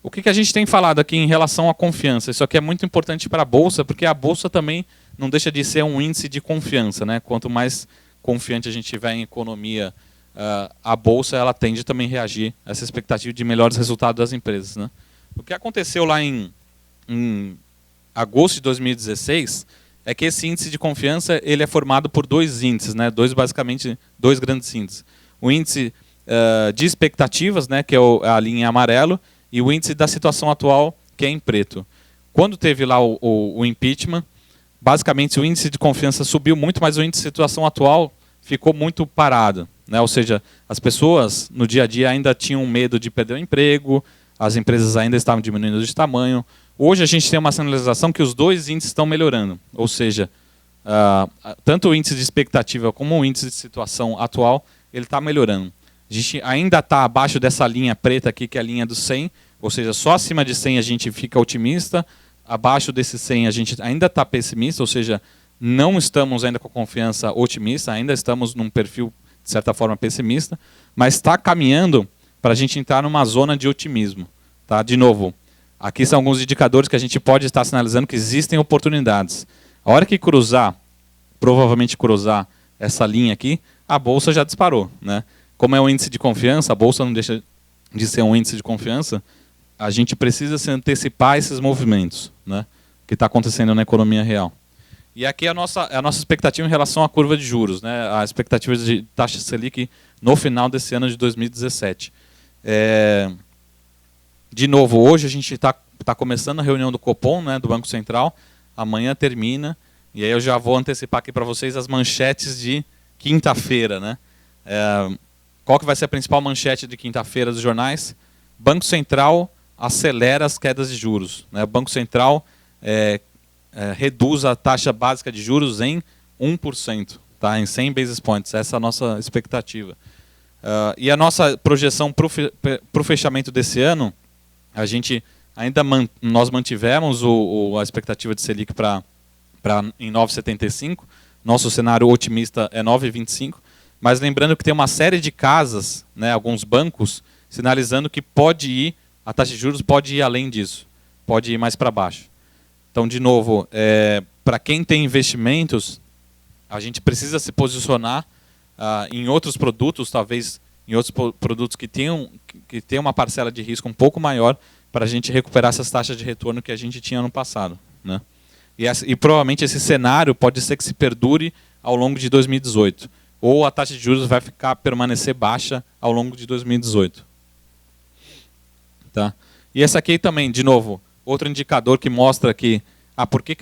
S2: O que a gente tem falado aqui em relação à confiança? Isso aqui é muito importante para a bolsa, porque a bolsa também não deixa de ser um índice de confiança. Né? Quanto mais confiante a gente tiver em economia, a bolsa ela tende também a reagir a essa expectativa de melhores resultados das empresas. Né? O que aconteceu lá em agosto de 2016 é que esse índice de confiança ele é formado por dois índices, né? Basicamente dois grandes índices. O índice de expectativas, né, que é a linha em amarelo, e o índice da situação atual, que é em preto. Quando teve lá o impeachment, basicamente o índice de confiança subiu muito, mas o índice de situação atual ficou muito parado. Né? Ou seja, as pessoas no dia a dia ainda tinham medo de perder o emprego, as empresas ainda estavam diminuindo de tamanho. Hoje a gente tem uma sinalização que os dois índices estão melhorando. Ou seja, tanto o índice de expectativa como o índice de situação atual, ele está melhorando. A gente ainda está abaixo dessa linha preta aqui, que é a linha do 100, ou seja, só acima de 100 a gente fica otimista, abaixo desse 100 a gente ainda está pessimista, ou seja, não estamos ainda com a confiança otimista, ainda estamos num perfil, de certa forma, pessimista, mas está caminhando para a gente entrar numa zona de otimismo. Tá? De novo, aqui são alguns indicadores que a gente pode estar sinalizando que existem oportunidades. A hora que provavelmente cruzar essa linha aqui, a bolsa já disparou. Né? Como é um índice de confiança, a bolsa não deixa de ser um índice de confiança, a gente precisa se antecipar a esses movimentos, né, que está acontecendo na economia real. E aqui é a nossa expectativa em relação à curva de juros, né, a expectativa de taxa Selic no final desse ano de 2017. De novo, hoje a gente está começando a reunião do Copom, né, do Banco Central, amanhã termina, e aí eu já vou antecipar aqui para vocês as manchetes de quinta-feira. Né? Qual que vai ser a principal manchete de quinta-feira dos jornais? Banco Central acelera as quedas de juros. Né? O Banco Central reduz a taxa básica de juros em 1%, tá? Em 100 basis points. Essa é a nossa expectativa. E a nossa projeção para o fechamento desse ano, a gente nós mantivemos a expectativa de Selic em 9,75. Nosso cenário otimista é 9,25. Mas lembrando que tem uma série de casas, né, alguns bancos, sinalizando que a taxa de juros pode ir além disso, pode ir mais para baixo. Então, de novo, para quem tem investimentos, a gente precisa se posicionar em outros produtos, talvez em outros produtos que tenham uma parcela de risco um pouco maior, para a gente recuperar essas taxas de retorno que a gente tinha no passado. Né? E provavelmente esse cenário pode ser que se perdure ao longo de 2018. Ou a taxa de juros vai permanecer baixa ao longo de 2018. Tá? E esse aqui também, de novo, outro indicador que mostra que por que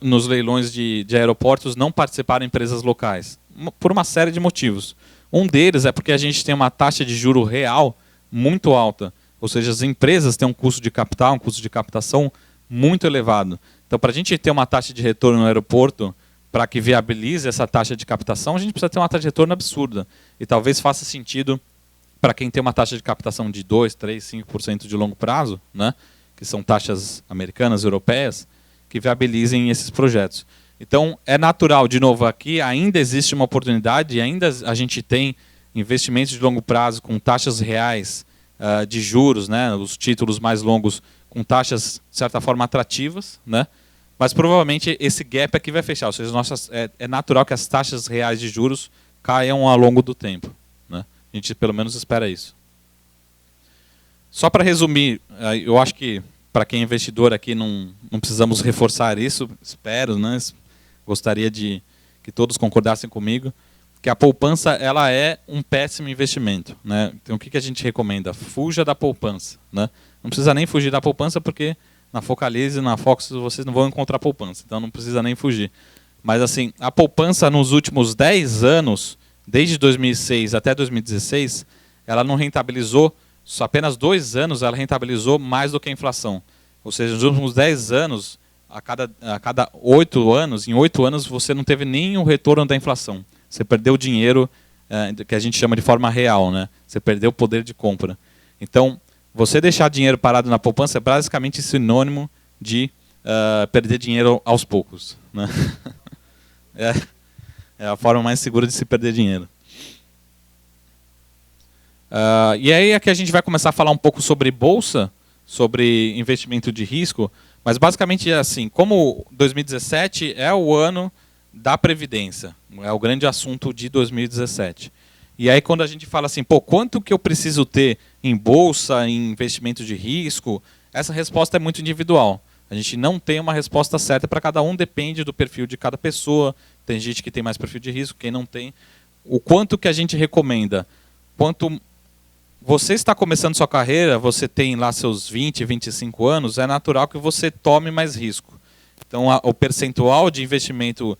S2: nos leilões de aeroportos não participaram empresas locais? Por uma série de motivos. Um deles é porque a gente tem uma taxa de juro real muito alta. Ou seja, as empresas têm um custo de capital, um custo de captação muito elevado. Então, para a gente ter uma taxa de retorno no aeroporto, para que viabilize essa taxa de captação, a gente precisa ter uma taxa de retorno absurda. E talvez faça sentido para quem tem uma taxa de captação de 2%, 3%, 5% de longo prazo, né, que são taxas americanas, europeias, que viabilizem esses projetos. Então, é natural, de novo, aqui ainda existe uma oportunidade, e ainda a gente tem investimentos de longo prazo com taxas reais de juros, né, os títulos mais longos com taxas, de certa forma, atrativas, né, mas provavelmente esse gap aqui vai fechar, ou seja, é natural que as taxas reais de juros caiam ao longo do tempo. Né? A gente pelo menos espera isso. Só para resumir, eu acho que para quem é investidor aqui não precisamos reforçar isso, espero, né? Gostaria de que todos concordassem comigo, que a poupança ela é um péssimo investimento. Né? Então o que a gente recomenda? Fuja da poupança. Né? Não precisa nem fugir da poupança porque na Focalize e na Fox vocês não vão encontrar poupança, então não precisa nem fugir. Mas assim, a poupança nos últimos 10 anos, desde 2006 até 2016, ela não rentabilizou, só apenas 2 anos ela rentabilizou mais do que a inflação. Ou seja, nos últimos 10 anos, a cada 8 anos, em 8 anos você não teve nenhum retorno da inflação. Você perdeu dinheiro, que a gente chama de forma real, né? Você perdeu o poder de compra. Então, você deixar dinheiro parado na poupança é basicamente sinônimo de perder dinheiro aos poucos. Né? É a forma mais segura de se perder dinheiro. E aí é que a gente vai começar a falar um pouco sobre bolsa, sobre investimento de risco, mas basicamente é assim, como 2017 é o ano da Previdência, é o grande assunto de 2017. E aí quando a gente fala assim, pô, quanto que eu preciso ter em bolsa, em investimento de risco, essa resposta é muito individual. A gente não tem uma resposta certa para cada um, depende do perfil de cada pessoa. Tem gente que tem mais perfil de risco, quem não tem. O quanto que a gente recomenda? Quanto você está começando sua carreira, você tem lá seus 20, 25 anos, é natural que você tome mais risco. Então o percentual de investimento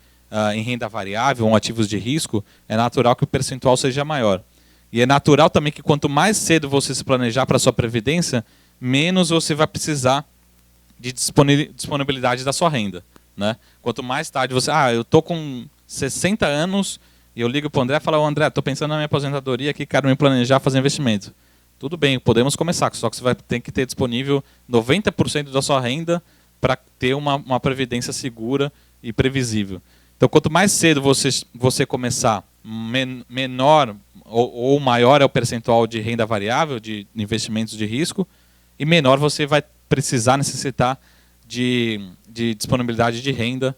S2: em renda variável, ou ativos de risco, é natural que o percentual seja maior. E é natural também que quanto mais cedo você se planejar para a sua previdência, menos você vai precisar de disponibilidade da sua renda. Né? Quanto mais tarde você... eu estou com 60 anos e eu ligo para o André e falo, André, estou pensando na minha aposentadoria aqui, quero me planejar fazer investimento. Tudo bem, podemos começar, só que você vai ter que ter disponível 90% da sua renda para ter uma previdência segura e previsível. Então, quanto mais cedo você começar, menor ou maior é o percentual de renda variável, de investimentos de risco, e menor você vai necessitar de disponibilidade de renda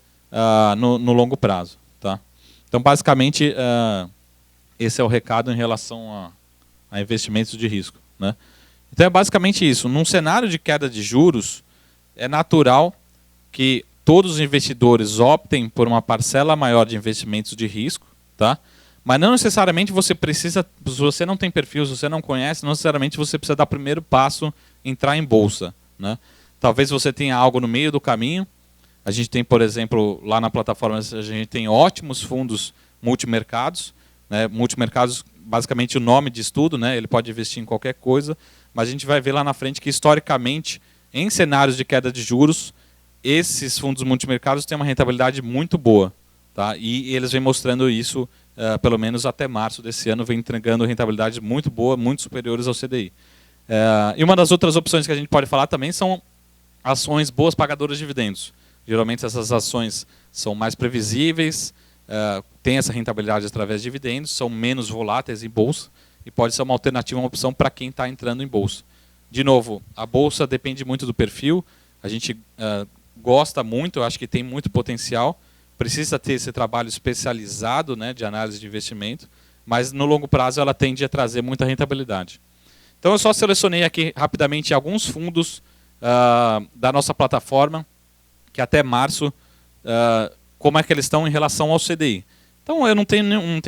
S2: no longo prazo. Tá? Então, basicamente, esse é o recado em relação a investimentos de risco. Né? Então, é basicamente isso. Num cenário de queda de juros, é natural que todos os investidores optem por uma parcela maior de investimentos de risco, tá? Mas não necessariamente você precisa, se você não tem perfil, se você não conhece, não necessariamente você precisa dar o primeiro passo, entrar em bolsa. Né? Talvez você tenha algo no meio do caminho. A gente tem, por exemplo, lá na plataforma, a gente tem ótimos fundos multimercados. Né? Multimercados, basicamente o nome de estudo, né? Ele pode investir em qualquer coisa, mas a gente vai ver lá na frente que, historicamente, em cenários de queda de juros, esses fundos multimercados têm uma rentabilidade muito boa. Tá? E eles vêm mostrando isso, pelo menos até março desse ano, vem entregando rentabilidades muito boas, muito superiores ao CDI. E uma das outras opções que a gente pode falar também são ações boas pagadoras de dividendos. Geralmente essas ações são mais previsíveis, têm essa rentabilidade através de dividendos, são menos voláteis em bolsa e pode ser uma alternativa, uma opção para quem está entrando em bolsa. De novo, a bolsa depende muito do perfil, a gente gosta muito, eu acho que tem muito potencial, precisa ter esse trabalho especializado, né, de análise de investimento, mas no longo prazo ela tende a trazer muita rentabilidade. Então eu só selecionei aqui rapidamente alguns fundos da nossa plataforma, que até março, como é que eles estão em relação ao CDI. Então eu não tenho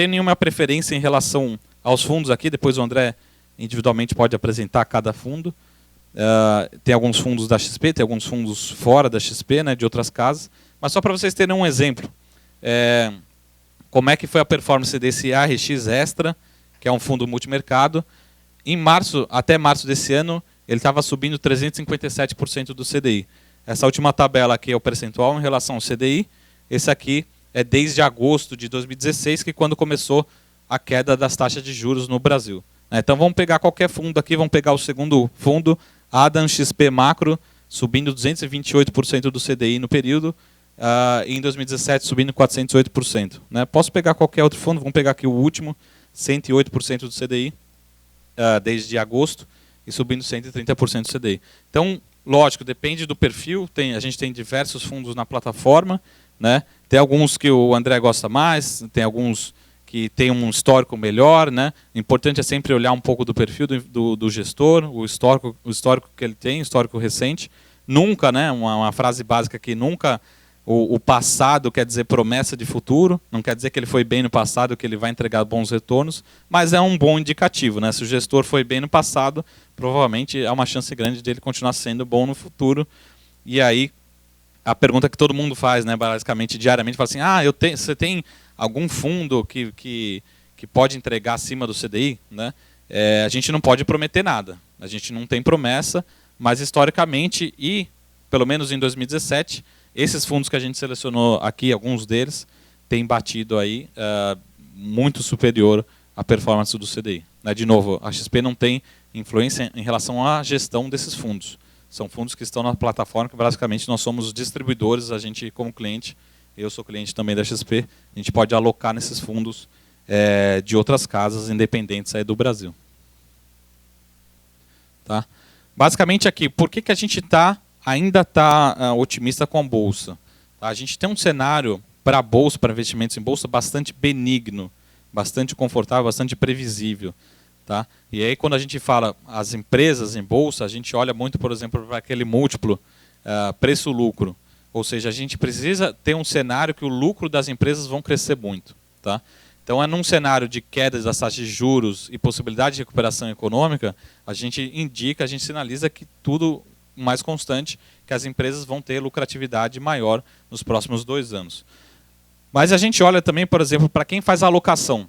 S2: nenhuma preferência em relação aos fundos aqui, depois o André individualmente pode apresentar cada fundo. Tem alguns fundos da XP, tem alguns fundos fora da XP, né, de outras casas, mas só para vocês terem um exemplo, como é que foi a performance desse ARX Extra que é um fundo multimercado. Até março desse ano, ele estava subindo 357% do CDI. Essa última tabela aqui é o percentual em relação ao CDI. Esse aqui é desde agosto de 2016, que quando começou a queda das taxas de juros no Brasil. Então vamos pegar qualquer fundo aqui, vamos pegar o segundo fundo, Adam XP Macro, subindo 228% do CDI no período, em 2017 subindo 408%. Posso pegar qualquer outro fundo, vamos pegar aqui o último, 108% do CDI, desde agosto, e subindo 130% do CDI. Então, lógico, depende do perfil, a gente tem diversos fundos na plataforma, tem alguns que o André gosta mais, tem alguns que tem um histórico melhor, O importante é sempre olhar um pouco do perfil do gestor, o histórico que ele tem, histórico recente. Nunca, uma frase básica aqui, nunca o passado quer dizer promessa de futuro, não quer dizer que ele foi bem no passado, que ele vai entregar bons retornos, mas é um bom indicativo. Se o gestor foi bem no passado, provavelmente há uma chance grande dele continuar sendo bom no futuro. E aí, a pergunta que todo mundo faz, basicamente, diariamente, fala assim, você tem algum fundo que pode entregar acima do CDI? A gente não pode prometer nada. A gente não tem promessa, mas historicamente, e pelo menos em 2017, esses fundos que a gente selecionou aqui, alguns deles, têm batido aí muito superior à performance do CDI. De novo, a XP não tem influência em relação à gestão desses fundos. São fundos que estão na plataforma, que basicamente nós somos distribuidores, a gente como cliente, eu sou cliente também da XP, a gente pode alocar nesses fundos de outras casas independentes aí do Brasil. Tá? Basicamente aqui, por que a gente ainda está otimista com a Bolsa? Tá? A gente tem um cenário para a Bolsa, para investimentos em Bolsa, bastante benigno, bastante confortável, bastante previsível. Tá? E aí quando a gente fala as empresas em Bolsa, a gente olha muito, por exemplo, para aquele múltiplo preço-lucro. Ou seja, a gente precisa ter um cenário que o lucro das empresas vão crescer muito. Tá? Então, num cenário de queda das taxas de juros e possibilidade de recuperação econômica, a gente sinaliza que tudo mais constante, que as empresas vão ter lucratividade maior nos próximos 2 anos. Mas a gente olha também, por exemplo, para quem faz a alocação.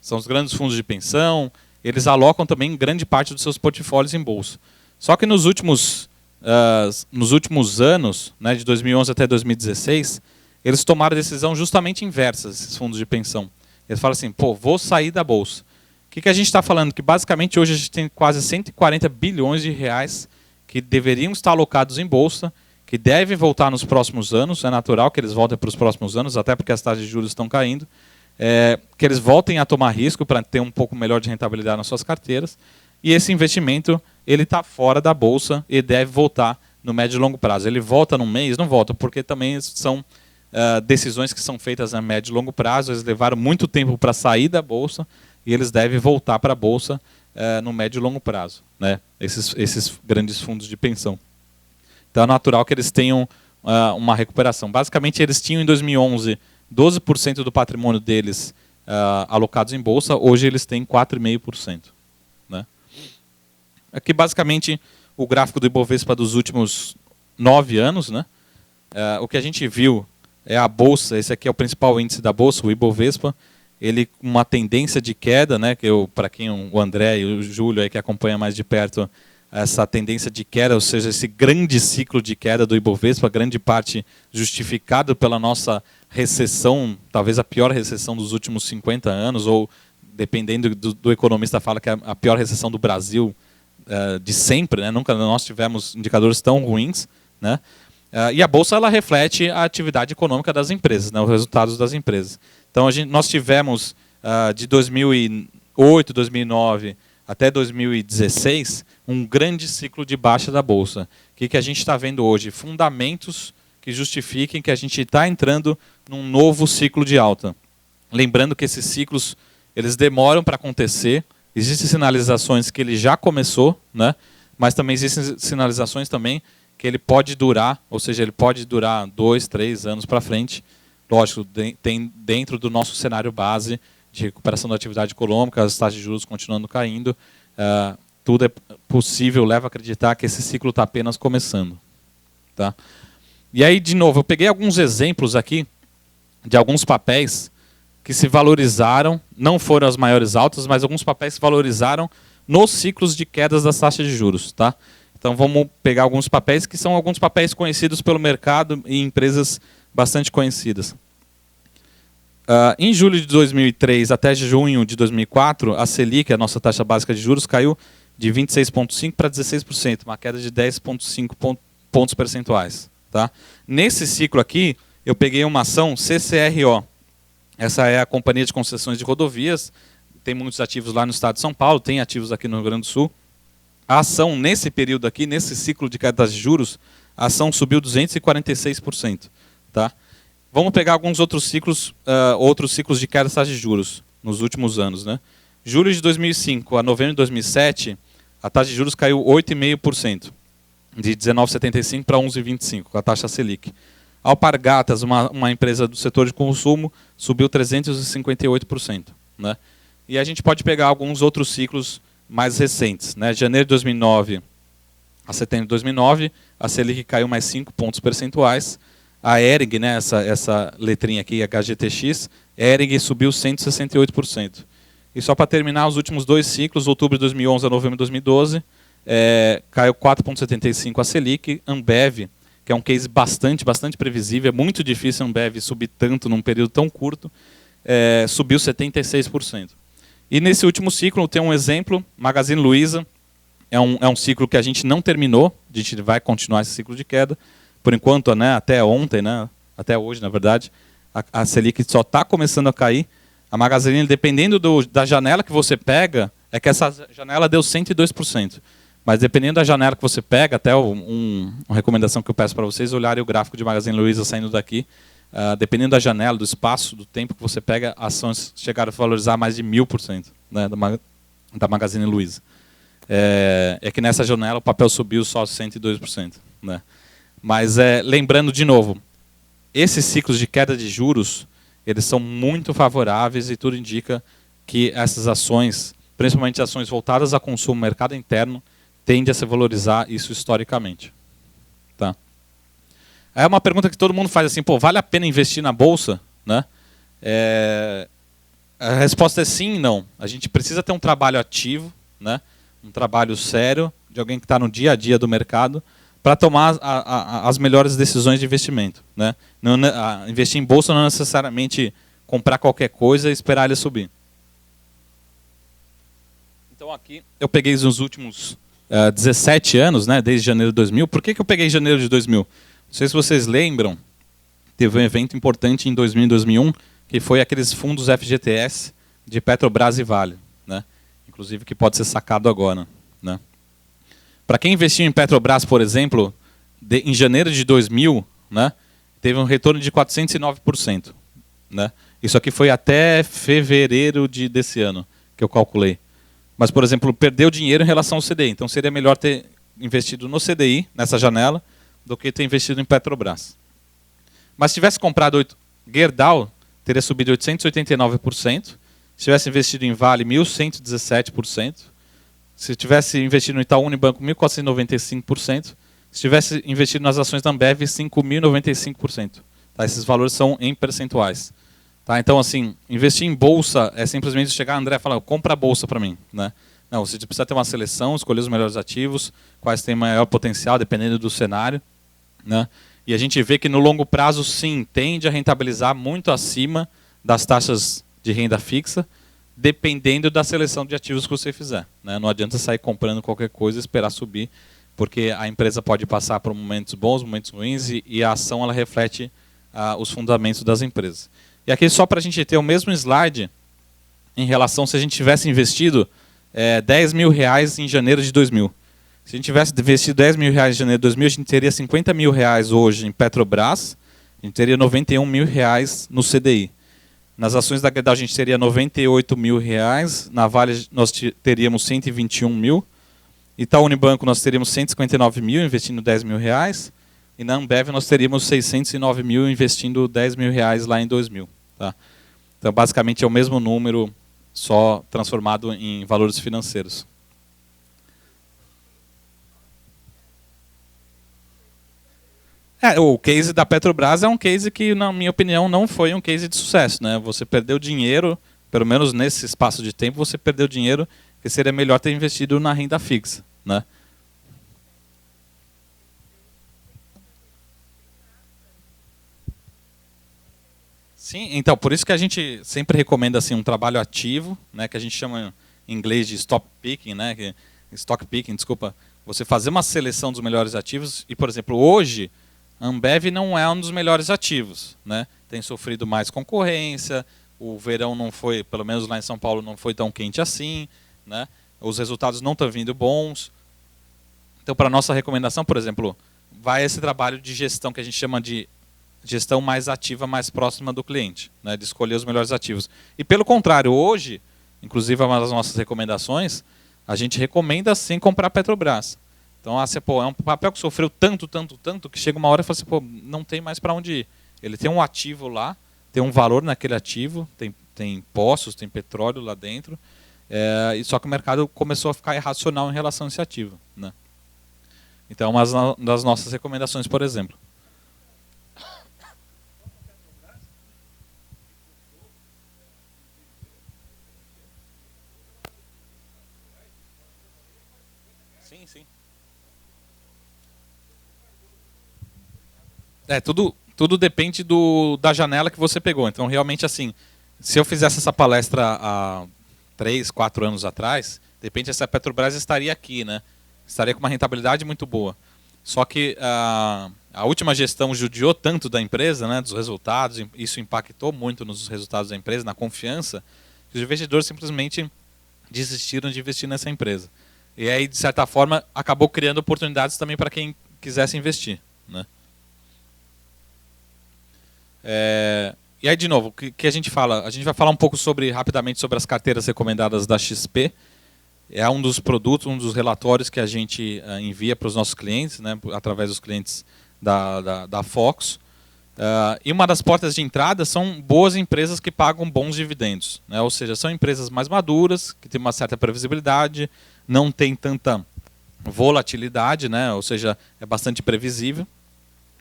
S2: São os grandes fundos de pensão, eles alocam também grande parte dos seus portfólios em bolsa. Só que nos últimos anos, de 2011 até 2016, eles tomaram a decisão justamente inversa, esses fundos de pensão. Eles falam assim, vou sair da bolsa. O que a gente está falando? Que basicamente hoje a gente tem quase 140 bilhões de reais que deveriam estar alocados em bolsa, que devem voltar nos próximos anos, é natural que eles voltem para os próximos anos, até porque as taxas de juros estão caindo, que eles voltem a tomar risco para ter um pouco melhor de rentabilidade nas suas carteiras, e esse investimento ele está fora da bolsa e deve voltar no médio e longo prazo. Ele volta num mês? Não volta, porque também são decisões que são feitas a médio e longo prazo, eles levaram muito tempo para sair da bolsa e eles devem voltar para a bolsa no médio e longo prazo, esses grandes fundos de pensão. Então é natural que eles tenham uma recuperação. Basicamente eles tinham em 2011 12% do patrimônio deles alocados em bolsa, hoje eles têm 4,5%. Aqui basicamente o gráfico do Ibovespa dos últimos 9 anos. O que a gente viu é a bolsa, esse aqui é o principal índice da bolsa, o Ibovespa, ele com uma tendência de queda, para quem o André e o Júlio aí que acompanha mais de perto, essa tendência de queda, ou seja, esse grande ciclo de queda do Ibovespa, grande parte justificado pela nossa recessão, talvez a pior recessão dos últimos 50 anos, ou dependendo do economista fala que é a pior recessão do Brasil de sempre, nunca nós tivemos indicadores tão ruins, e a bolsa ela reflete a atividade econômica das empresas, os resultados das empresas. Então nós tivemos de 2008, 2009 até 2016 um grande ciclo de baixa da bolsa. O que a gente está vendo hoje? Fundamentos que justifiquem que a gente está entrando num novo ciclo de alta. Lembrando que esses ciclos eles demoram para acontecer. Existem sinalizações que ele já começou, mas também existem sinalizações também que ele pode durar, ou seja, ele pode durar 2, 3 anos para frente. Lógico, tem dentro do nosso cenário base de recuperação da atividade econômica, as taxas de juros continuando caindo, tudo é possível, leva a acreditar que esse ciclo está apenas começando. Tá? E aí, de novo, eu peguei alguns exemplos aqui de alguns papéis que se valorizaram, não foram as maiores altas, mas alguns papéis se valorizaram nos ciclos de quedas das taxas de juros. Tá? Então vamos pegar alguns papéis que são alguns papéis conhecidos pelo mercado e empresas bastante conhecidas. Em julho de 2003 até junho de 2004, a Selic, a nossa taxa básica de juros, caiu de 26,5% para 16%, uma queda de 10,5 pontos percentuais. Tá? Nesse ciclo aqui, eu peguei uma ação CCRO. Essa é a Companhia de Concessões de Rodovias, tem muitos ativos lá no estado de São Paulo, tem ativos aqui no Rio Grande do Sul. A ação, nesse período aqui, nesse ciclo de queda de juros, a ação subiu 246%. Tá? Vamos pegar alguns outros ciclos de queda das taxas de juros nos últimos anos. Né? Julho de 2005 a novembro de 2007, a taxa de juros caiu 8,5%, de 19,75 para 11,25, com a taxa Selic. Alpargatas, uma empresa do setor de consumo, subiu 358%. Né? E a gente pode pegar alguns outros ciclos mais recentes. Né? De janeiro de 2009 a setembro de 2009, a Selic caiu mais 5 pontos percentuais. A Hering, né, essa letrinha aqui, HGTX, Hering subiu 168%. E só para terminar, os últimos dois ciclos, outubro de 2011 a novembro de 2012, caiu 4,75 a Selic. Ambev, que é um case bastante previsível, é muito difícil a Ambev subir tanto num período tão curto, subiu 76%. E nesse último ciclo, tem um exemplo, Magazine Luiza, é um ciclo que a gente não terminou, a gente vai continuar esse ciclo de queda. Por enquanto, né, até ontem, né, até hoje, na verdade, a Selic só está começando a cair. A Magazine, dependendo da janela que você pega, é que essa janela deu 102%. Mas dependendo da janela que você pega, até uma recomendação que eu peço para vocês, olharem o gráfico de Magazine Luiza saindo daqui. Dependendo da janela, do espaço, do tempo que você pega, ações chegaram a valorizar mais de 1000%, né, da Magazine Luiza. É que nessa janela o papel subiu só 102%. Né? Mas lembrando de novo, esses ciclos de queda de juros, eles são muito favoráveis e tudo indica que essas ações, principalmente ações voltadas a consumo, mercado interno, tendem a se valorizar isso historicamente. Tá? Aí é uma pergunta que todo mundo faz assim, pô, vale a pena investir na bolsa? Né? A resposta é sim e não. A gente precisa ter um trabalho ativo, né? Um trabalho sério, de alguém que está no dia a dia do mercado, para tomar as melhores decisões de investimento. Né? Investir em bolsa não é necessariamente comprar qualquer coisa e esperar ele subir. Então aqui eu peguei os últimos 17 anos, né, desde janeiro de 2000. Por que eu peguei janeiro de 2000? Não sei se vocês lembram, teve um evento importante em 2000 e 2001, que foi aqueles fundos FGTS de Petrobras e Vale. Né? Inclusive que pode ser sacado agora. Né? Para quem investiu em Petrobras, por exemplo, em janeiro de 2000, né, teve um retorno de 409%. Né? Isso aqui foi até fevereiro desse ano, que eu calculei. Mas, por exemplo, perdeu dinheiro em relação ao CDI. Então, seria melhor ter investido no CDI, nessa janela, do que ter investido em Petrobras. Mas se tivesse comprado Gerdau, teria subido 889%. Se tivesse investido em Vale, 1.117%. Se tivesse investido no Itaú Unibanco, 1.495%. Se tivesse investido nas ações da Ambev, 5.095%. Tá? Esses valores são em percentuais. Tá? Então, assim, investir em bolsa é simplesmente chegar a André e falar, compra a bolsa para mim. Né? Não, você precisa ter uma seleção, escolher os melhores ativos, quais têm maior potencial, dependendo do cenário. Né? E a gente vê que no longo prazo, sim, tende a rentabilizar muito acima das taxas de renda fixa, dependendo da seleção de ativos que você fizer. Né? Não adianta sair comprando qualquer coisa e esperar subir, porque a empresa pode passar por momentos bons, momentos ruins, e a ação ela reflete os fundamentos das empresas. E aqui só para a gente ter o mesmo slide em relação se a gente tivesse investido R$10 mil em janeiro de 2000. Se a gente tivesse investido R$10 mil em janeiro de 2000, a gente teria R$50 mil hoje em Petrobras, a gente teria R$91 mil no CDI. Nas ações da Gerdau a gente teria R$98 mil, na Vale nós teríamos R$121 mil, Itaú Unibanco nós teríamos R$159 mil investindo R$10 mil, e na Ambev nós teríamos R$609 mil investindo R$10 mil lá em 2000. Tá? Então basicamente é o mesmo número, só transformado em valores financeiros. O case da Petrobras é um case que, na minha opinião, não foi um case de sucesso, né? Você perdeu dinheiro, pelo menos nesse espaço de tempo, você perdeu dinheiro que seria melhor ter investido na renda fixa, né? Sim, então, por isso que a gente sempre recomenda assim, um trabalho ativo, né, que a gente chama em inglês de stock picking, né, stock picking, desculpa, você fazer uma seleção dos melhores ativos e, por exemplo, hoje, a Ambev não é um dos melhores ativos, né, tem sofrido mais concorrência, o verão não foi, pelo menos lá em São Paulo, não foi tão quente assim, né, os resultados não estão vindo bons. Então, para a nossa recomendação, por exemplo, vai esse trabalho de gestão que a gente chama de gestão mais ativa, mais próxima do cliente, né, de escolher os melhores ativos. E pelo contrário, hoje, inclusive uma das nossas recomendações, a gente recomenda sim comprar Petrobras. Então, assim, pô, é um papel que sofreu tanto, que chega uma hora e fala assim, pô, não tem mais para onde ir. Ele tem um ativo lá, tem um valor naquele ativo, tem poços, tem petróleo lá dentro, e só que o mercado começou a ficar irracional em relação a esse ativo, né? Então, uma das nossas recomendações, por exemplo. Sim. Tudo depende da janela que você pegou. Então, realmente, assim, se eu fizesse essa palestra há 3, 4 anos atrás, de repente essa Petrobras estaria aqui, né? Estaria com uma rentabilidade muito boa. Só que a última gestão judiou tanto da empresa, né, dos resultados, isso impactou muito nos resultados da empresa, na confiança, que os investidores simplesmente desistiram de investir nessa empresa. E aí, de certa forma, acabou criando oportunidades também para quem quisesse investir, né? E aí, de novo, o que a gente fala? A gente vai falar um pouco rapidamente sobre as carteiras recomendadas da XP. É um dos produtos, um dos relatórios que a gente envia para os nossos clientes, né, através dos clientes da Fox. E uma das portas de entrada são boas empresas que pagam bons dividendos, né? Ou seja, são empresas mais maduras, que têm uma certa previsibilidade, não tem tanta volatilidade, né? Ou seja, é bastante previsível,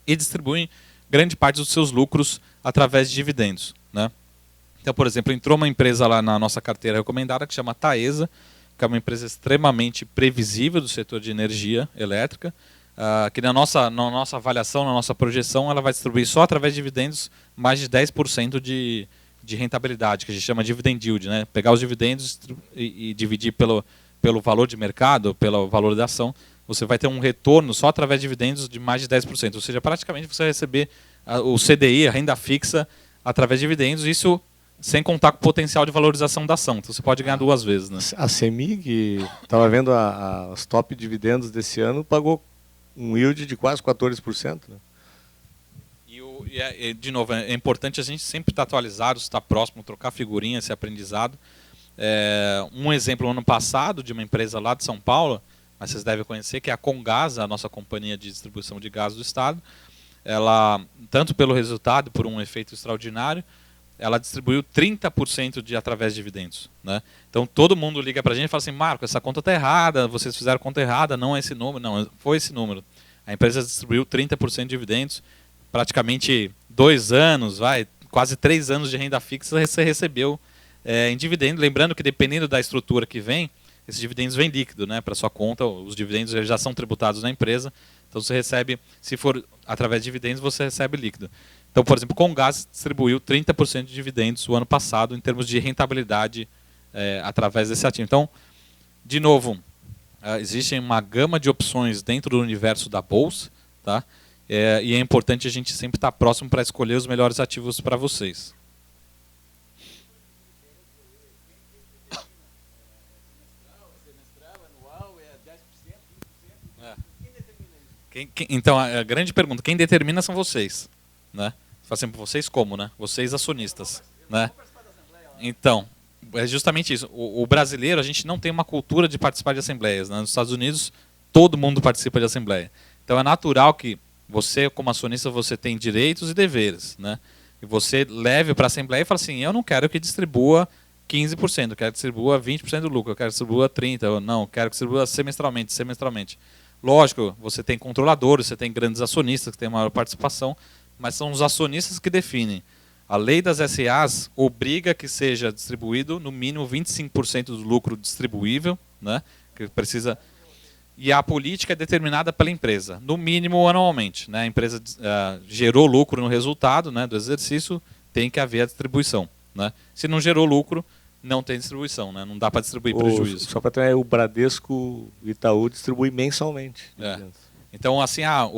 S2: e distribuem grande parte dos seus lucros através de dividendos, né? Então, por exemplo, entrou uma empresa lá na nossa carteira recomendada que chama Taesa, que é uma empresa extremamente previsível do setor de energia elétrica, que na nossa avaliação, na nossa projeção, ela vai distribuir só através de dividendos mais de 10% de rentabilidade, que a gente chama de dividend yield, né? Pegar os dividendos e dividir pelo valor de mercado, pelo valor da ação, você vai ter um retorno só através de dividendos de mais de 10%. Ou seja, praticamente você vai receber o CDI, a renda fixa, através de dividendos, isso sem contar com o potencial de valorização da ação. Então você pode ganhar 2 vezes, né?
S1: A CEMIG, estava vendo as top dividendos desse ano, pagou um yield de quase 14%. Né?
S2: De novo, é importante a gente sempre estar atualizado, estar próximo, trocar figurinha, esse aprendizado. Um exemplo, ano passado, de uma empresa lá de São Paulo, mas vocês devem conhecer, que é a Comgás, a nossa companhia de distribuição de gás do Estado. Ela, tanto pelo resultado, por um efeito extraordinário, ela distribuiu 30% através de dividendos, né? Então todo mundo liga para a gente e fala assim, Marco, essa conta está errada, vocês fizeram conta errada, não é esse número, não, foi esse número. A empresa distribuiu 30% de dividendos, praticamente 2 anos, quase 3 anos de renda fixa você recebeu em dividendo. Lembrando que dependendo da estrutura que vem, esses dividendos vêm líquido, né, para sua conta, os dividendos já são tributados na empresa, então você recebe, se for através de dividendos, você recebe líquido. Então, por exemplo, Comgás distribuiu 30% de dividendos o ano passado em termos de rentabilidade através desse ativo. Então, de novo, existe uma gama de opções dentro do universo da Bolsa, tá? E é importante a gente sempre estar próximo para escolher os melhores ativos para vocês. Então, a grande pergunta, quem determina são vocês, né? Fala assim, vocês como, né? Vocês acionistas, né? Então, é justamente isso. O brasileiro, a gente não tem uma cultura de participar de assembleias, né? Nos Estados Unidos, todo mundo participa de assembleia. Então, é natural que você, como acionista, você tem direitos e deveres, né? E você leve para a assembleia e fala assim, eu não quero que distribua 15%, eu quero que distribua 20% do lucro, eu quero que distribua 30%, não, eu quero que distribua semestralmente. Lógico, você tem controladores, você tem grandes acionistas que têm maior participação, mas são os acionistas que definem. A lei das SAs obriga que seja distribuído no mínimo 25% do lucro distribuível, né, que precisa, e a política é determinada pela empresa, no mínimo anualmente. Né, a empresa gerou lucro no resultado, né, do exercício, tem que haver a distribuição. Né. Se não gerou lucro, não tem distribuição, né, não dá para distribuir prejuízo.
S1: Só para ter o Bradesco, o Itaú distribui mensalmente.
S2: Então, assim, a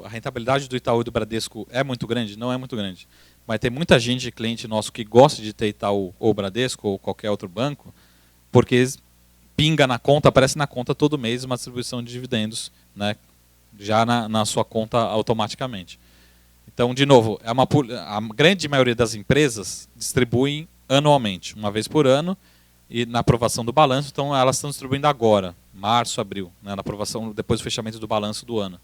S2: rentabilidade do Itaú e do Bradesco é muito grande? Não é muito grande. Mas tem muita gente, cliente nosso, que gosta de ter Itaú ou Bradesco ou qualquer outro banco, porque pinga na conta, aparece na conta todo mês uma distribuição de dividendos, né, já na sua conta automaticamente. Então, de novo, a grande maioria das empresas distribuem anualmente, uma vez por ano, e na aprovação do balanço, então elas estão distribuindo agora, março, abril, né, na aprovação depois do fechamento do balanço do ano.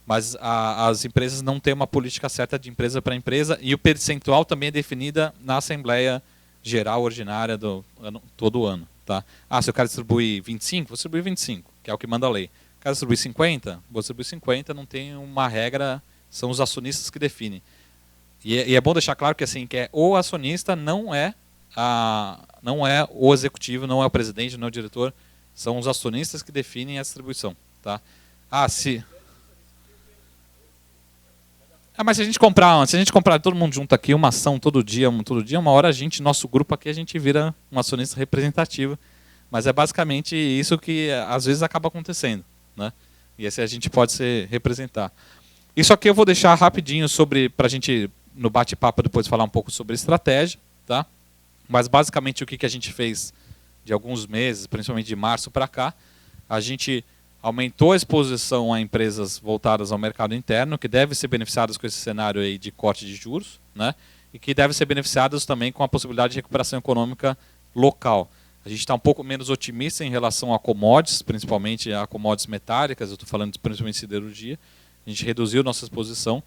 S2: Mas as empresas não têm uma política certa de empresa para empresa, e o percentual também é definida na Assembleia Geral Ordinária todo ano. Tá? Se eu quero distribuir 25, vou distribuir 25, que é o que manda a lei. Quero distribuir 50, vou distribuir 50, não tem uma regra, são os acionistas que definem. E é bom deixar claro que, assim, que o acionista não é o executivo, não é o presidente, não é o diretor, são os acionistas que definem a distribuição. Tá? Mas se a gente comprar todo mundo junto aqui, uma ação todo dia, uma hora nosso grupo aqui, a gente vira um acionista representativo. Mas é basicamente isso que às vezes acaba acontecendo. Né? E esse a gente pode se representar. Isso aqui eu vou deixar rapidinho para a gente, no bate-papo, depois falar um pouco sobre estratégia. Tá? Mas basicamente o que a gente fez de alguns meses, principalmente de março para cá, a gente aumentou a exposição a empresas voltadas ao mercado interno, que devem ser beneficiadas com esse cenário aí de corte de juros, né? E que devem ser beneficiadas também com a possibilidade de recuperação econômica local. A gente está um pouco menos otimista em relação a commodities, principalmente a commodities metálicas, eu estou falando principalmente de siderurgia. A gente reduziu nossa exposição.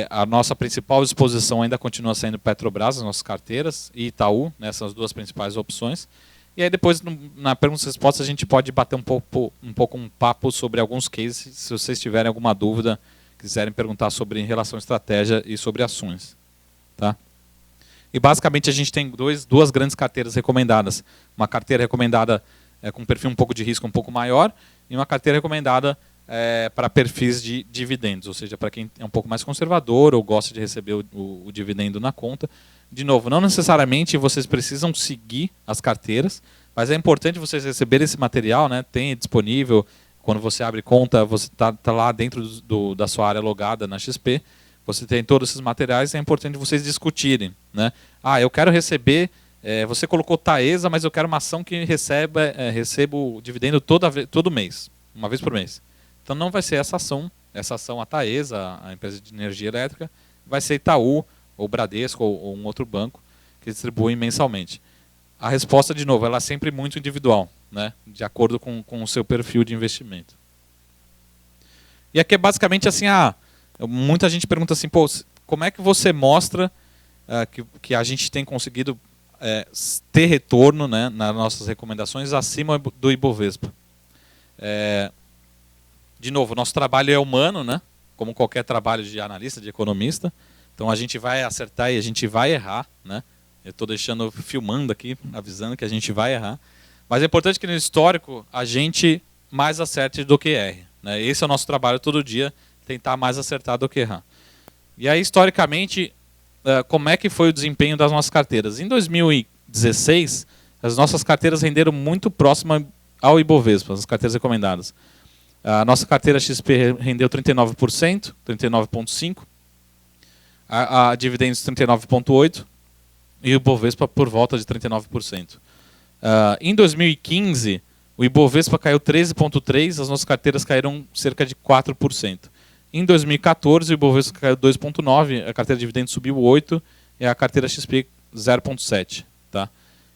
S2: A nossa principal exposição ainda continua sendo Petrobras, as nossas carteiras, e Itaú, né, são as duas principais opções. E aí depois, na perguntas e respostas, a gente pode bater um pouco um papo sobre alguns cases, se vocês tiverem alguma dúvida, quiserem perguntar sobre em relação à estratégia e sobre ações. Tá? E basicamente a gente tem duas grandes carteiras recomendadas. Uma carteira recomendada com perfil um pouco de risco um pouco maior, e uma carteira recomendada para perfis de dividendos, ou seja, para quem é um pouco mais conservador ou gosta de receber o dividendo na conta. De novo, não necessariamente vocês precisam seguir as carteiras, mas é importante vocês receberem esse material, né? Tem disponível, quando você abre conta, você está lá dentro da sua área logada na XP, você tem todos esses materiais, é importante vocês discutirem. Né? Eu quero receber, você colocou Taesa, mas eu quero uma ação que receba o dividendo todo mês, uma vez por mês. Então não vai ser essa ação a Taesa, a empresa de energia elétrica, vai ser Itaú, ou Bradesco, ou um outro banco, que distribuem mensalmente. A resposta, de novo, ela é sempre muito individual, né? De acordo com o seu perfil de investimento. E aqui é basicamente assim, muita gente pergunta assim, como é que você mostra que a gente tem conseguido ter retorno, né, nas nossas recomendações acima do Ibovespa? De novo, nosso trabalho é humano, né? Como qualquer trabalho de analista, de economista. Então a gente vai acertar e a gente vai errar, né? Eu estou filmando aqui, avisando que a gente vai errar. Mas é importante que no histórico a gente mais acerte do que erre. Né? Esse é o nosso trabalho todo dia, tentar mais acertar do que errar. E aí, historicamente, como é que foi o desempenho das nossas carteiras? Em 2016, as nossas carteiras renderam muito próximo ao Ibovespa, as carteiras recomendadas. A nossa carteira XP rendeu 39%, 39,5%. A dividendos 39,8% e o Ibovespa por volta de 39%. Em 2015, o Ibovespa caiu 13,3%, as nossas carteiras caíram cerca de 4%. Em 2014, o Ibovespa caiu 2,9%, a carteira de dividendos subiu 8% e a carteira XP 0,7%. Tá?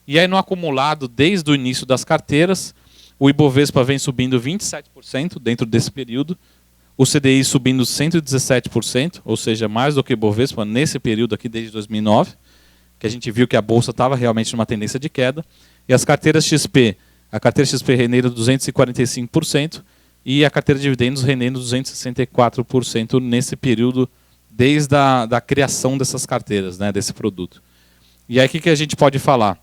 S2: E aí no acumulado, desde o início das carteiras, o Ibovespa vem subindo 27% dentro desse período, o CDI subindo 117%, ou seja, mais do que o Ibovespa nesse período aqui desde 2009, que a gente viu que a Bolsa estava realmente numa tendência de queda. E as carteiras XP, a carteira XP rendeu 245%, e a carteira de dividendos rendendo 264% nesse período, desde a criação dessas carteiras, né, desse produto. E aí o que a gente pode falar?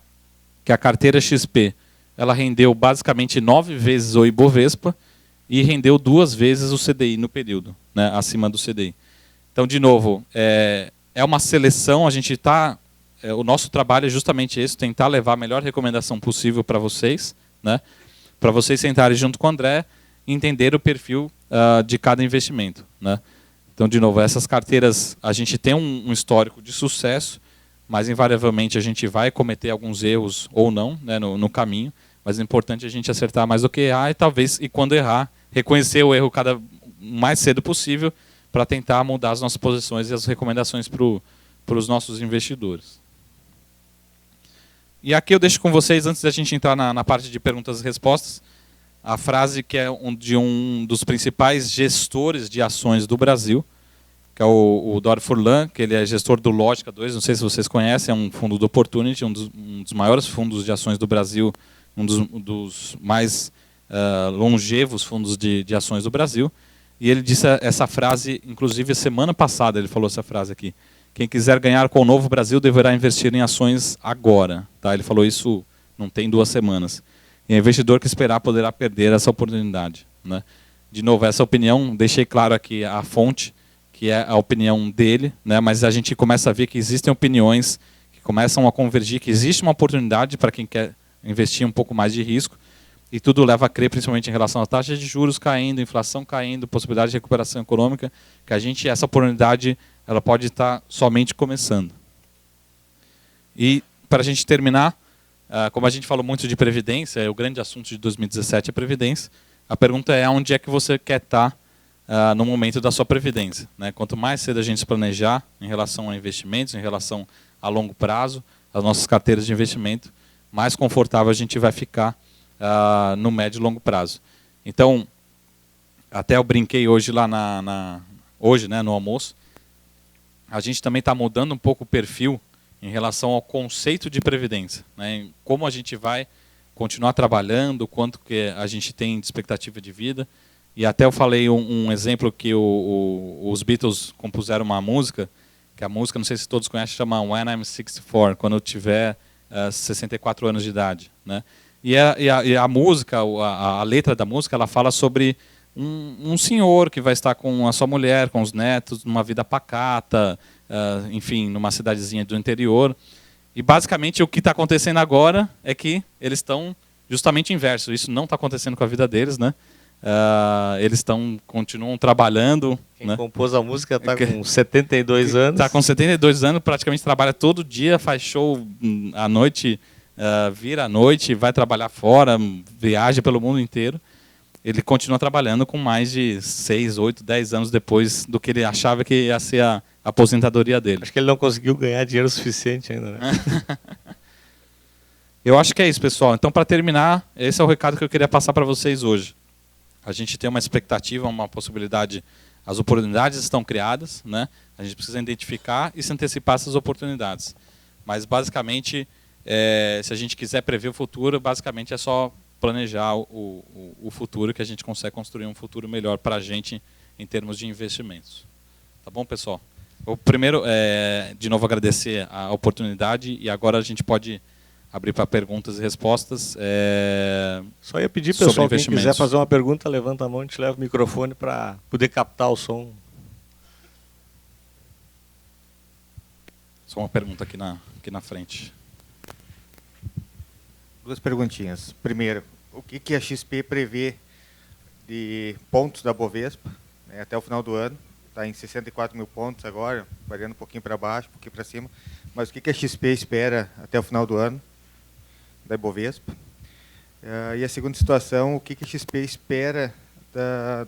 S2: Que a carteira XP ela rendeu basicamente 9 vezes o Ibovespa e rendeu 2 vezes o CDI no período, né, acima do CDI. Então, de novo, é uma seleção, a gente está... o nosso trabalho é justamente esse, tentar levar a melhor recomendação possível para vocês, né, para vocês sentarem junto com o André e entender o perfil de cada investimento, né. Então, de novo, essas carteiras, a gente tem um histórico de sucesso, mas invariavelmente a gente vai cometer alguns erros ou não, né, no caminho, mas é importante a gente acertar mais do que errar e talvez, e quando errar, reconhecer o erro mais cedo possível para tentar mudar as nossas posições e as recomendações para os nossos investidores. E aqui eu deixo com vocês, antes da gente entrar na parte de perguntas e respostas, a frase que é de um dos principais gestores de ações do Brasil, que é o Dor Furlan, que ele é gestor do Lógica 2, não sei se vocês conhecem, é um fundo do Opportunity, um dos maiores fundos de ações do Brasil, um dos mais longevos fundos de ações do Brasil. E ele disse essa frase, inclusive semana passada ele falou essa frase aqui: quem quiser ganhar com o novo Brasil deverá investir em ações agora. Tá? Ele falou isso não tem 2 semanas. E o investidor que esperar poderá perder essa oportunidade. Né? De novo, essa opinião, deixei claro aqui a fonte, que é a opinião dele, né? Mas a gente começa a ver que existem opiniões que começam a convergir, que existe uma oportunidade para quem quer investir um pouco mais de risco, e tudo leva a crer, principalmente em relação à taxa de juros caindo, inflação caindo, possibilidade de recuperação econômica, que essa oportunidade ela pode estar somente começando. E, para a gente terminar, como a gente falou muito de previdência, o grande assunto de 2017 é previdência, a pergunta é onde é que você quer estar no momento da sua previdência. Né? Quanto mais cedo a gente se planejar em relação a investimentos, em relação a longo prazo, as nossas carteiras de investimento, mais confortável a gente vai ficar no médio e longo prazo. Então, até eu brinquei hoje lá hoje, né, no almoço, a gente também está mudando um pouco o perfil em relação ao conceito de previdência, né, como a gente vai continuar trabalhando, quanto que a gente tem de expectativa de vida. E até eu falei um exemplo que os Beatles compuseram uma música, que a música, não sei se todos conhecem, chama When I'm 64, quando eu tiver 64 anos de idade. Né? E a música, a letra da música, ela fala sobre um senhor que vai estar com a sua mulher, com os netos, numa vida pacata, enfim, numa cidadezinha do interior. E basicamente o que está acontecendo agora é que eles estão justamente inverso. Isso não está acontecendo com a vida deles, né? Eles continuam trabalhando.
S1: Quem
S2: né?
S1: compôs a música está com 72 anos.
S2: Está com 72 anos, praticamente trabalha todo dia, faz show à noite, vira à noite, vai trabalhar fora, viaja pelo mundo inteiro. Ele continua trabalhando com mais de 6, 8, 10 anos depois do que ele achava que ia ser a aposentadoria dele.
S1: Acho que ele não conseguiu ganhar dinheiro suficiente ainda, né?
S2: Eu acho que é isso, pessoal. Então, para terminar, esse é o recado que eu queria passar para vocês hoje. A gente tem uma expectativa, uma possibilidade, as oportunidades estão criadas, né? A gente precisa identificar e se antecipar essas oportunidades. Mas, basicamente, se a gente quiser prever o futuro, basicamente é só planejar o futuro, que a gente consegue construir um futuro melhor para a gente em termos de investimentos. Tá bom, pessoal? Eu primeiro, de novo, agradecer a oportunidade e agora a gente pode abrir para perguntas e respostas.
S1: Só ia pedir, pessoal, quem quiser fazer uma pergunta, levanta a mão e a gente leva o microfone para poder captar o som.
S2: Só uma pergunta aqui na frente.
S5: 2 perguntinhas. Primeiro, o que a XP prevê de pontos da Bovespa, né, até o final do ano? Está em 64 mil pontos agora, variando um pouquinho para baixo, um pouquinho para cima. Mas o que a XP espera até o final do ano da Bovespa? E a segunda situação, o que a XP espera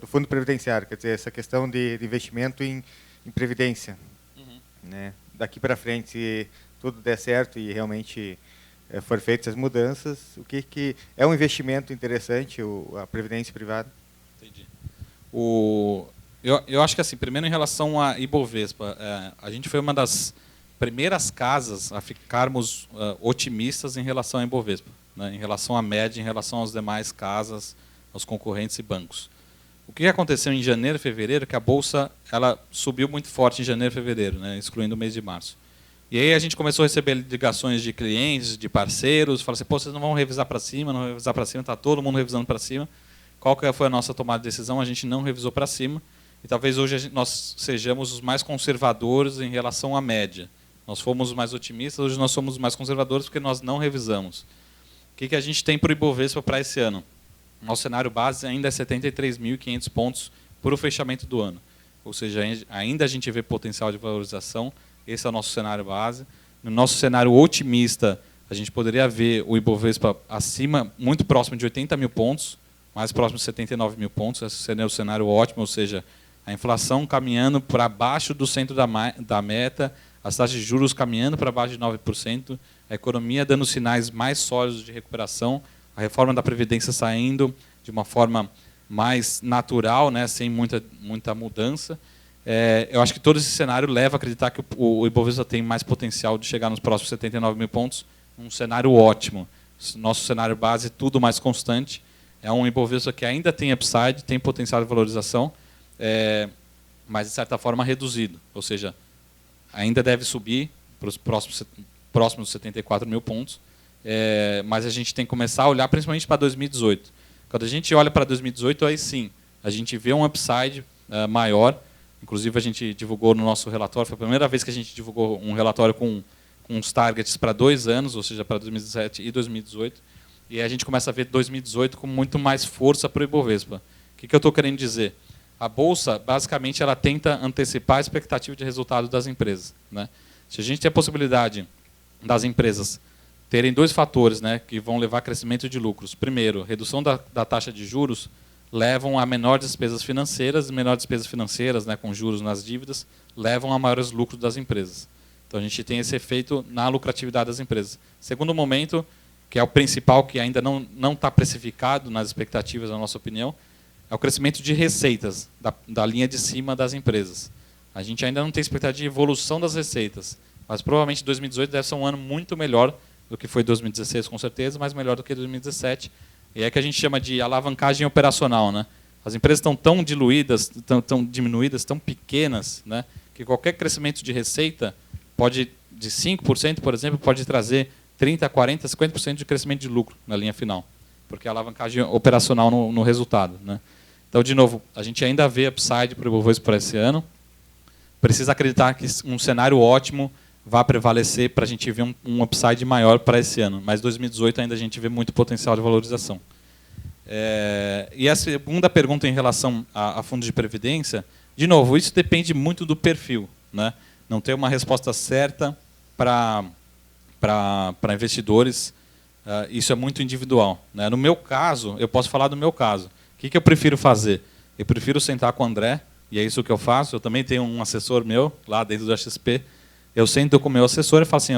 S5: do Fundo Previdenciário? Quer dizer, essa questão de investimento em previdência. Uhum. Né? Daqui para frente, se tudo der certo e realmente for feitas as mudanças, o que é um investimento interessante, a previdência privada?
S2: Entendi. Eu acho que, assim, primeiro em relação à Ibovespa, a gente foi uma das primeiras casas a ficarmos otimistas em relação à Ibovespa, né, em relação à média, em relação às demais casas, aos concorrentes e bancos. O que aconteceu em janeiro e fevereiro, que a Bolsa ela subiu muito forte em janeiro e fevereiro, né, excluindo o mês de março. E aí a gente começou a receber ligações de clientes, de parceiros, falaram assim, pô, vocês não vão revisar para cima, não vão revisar para cima, está todo mundo revisando para cima. Qual que foi a nossa tomada de decisão? A gente não revisou para cima, e talvez hoje nós sejamos os mais conservadores em relação à média. Nós fomos os mais otimistas, hoje nós somos os mais conservadores porque nós não revisamos. O que a gente tem para o Ibovespa para esse ano? Nosso cenário base ainda é 73.500 pontos para o fechamento do ano. Ou seja, ainda a gente vê potencial de valorização. Esse é o nosso cenário base. No nosso cenário otimista, a gente poderia ver o Ibovespa acima, muito próximo de 80 mil pontos, mais próximo de 79 mil pontos. Esse seria o cenário ótimo, ou seja, a inflação caminhando para baixo do centro da meta, as taxas de juros caminhando para baixo de 9%, a economia dando sinais mais sólidos de recuperação, a reforma da Previdência saindo de uma forma mais natural, né, sem muita mudança. Eu acho que todo esse cenário leva a acreditar que o Ibovespa tem mais potencial de chegar nos próximos 79 mil pontos, um cenário ótimo. Nosso cenário base, tudo mais constante. É um Ibovespa que ainda tem upside, tem potencial de valorização, mas, de certa forma, reduzido. Ou seja, ainda deve subir para os próximos 74 mil pontos, mas a gente tem que começar a olhar principalmente para 2018. Quando a gente olha para 2018, aí sim, a gente vê um upside maior. Inclusive, a gente divulgou no nosso relatório, foi a primeira vez que a gente divulgou um relatório com uns targets para 2 anos, ou seja, para 2017 e 2018. E a gente começa a ver 2018 com muito mais força para o Ibovespa. O que eu estou querendo dizer? A Bolsa, basicamente, ela tenta antecipar a expectativa de resultado das empresas, né? Se a gente tem a possibilidade das empresas terem 2 fatores, né, que vão levar a crescimento de lucros. Primeiro, redução da taxa de juros levam a menores despesas financeiras, né, com juros nas dívidas, levam a maiores lucros das empresas. Então, a gente tem esse efeito na lucratividade das empresas. Segundo momento, que é o principal, que ainda não está precificado nas expectativas, na nossa opinião, é o crescimento de receitas da linha de cima das empresas. A gente ainda não tem expectativa de evolução das receitas, mas provavelmente 2018 deve ser um ano muito melhor do que foi 2016, com certeza, mas melhor do que 2017. E é que a gente chama de alavancagem operacional, né? As empresas estão tão diluídas, tão diminuídas, tão pequenas, né, que qualquer crescimento de receita pode, de 5%, por exemplo, pode trazer 30%, 40%, 50% de crescimento de lucro na linha final, porque é alavancagem operacional no resultado, né? Então, de novo, a gente ainda vê upside para o Ibovespa para esse ano. Precisa acreditar que um cenário ótimo vai prevalecer para a gente ver um upside maior para esse ano. Mas 2018 ainda a gente vê muito potencial de valorização. E a segunda pergunta em relação a fundos de previdência, de novo, isso depende muito do perfil, né? Não tem uma resposta certa para investidores, isso é muito individual, né? No meu caso, eu posso falar do meu caso. O que eu prefiro fazer? Eu prefiro sentar com o André, e é isso que eu faço. Eu também tenho um assessor meu, lá dentro da XP. Eu sento com o meu assessor e falo assim,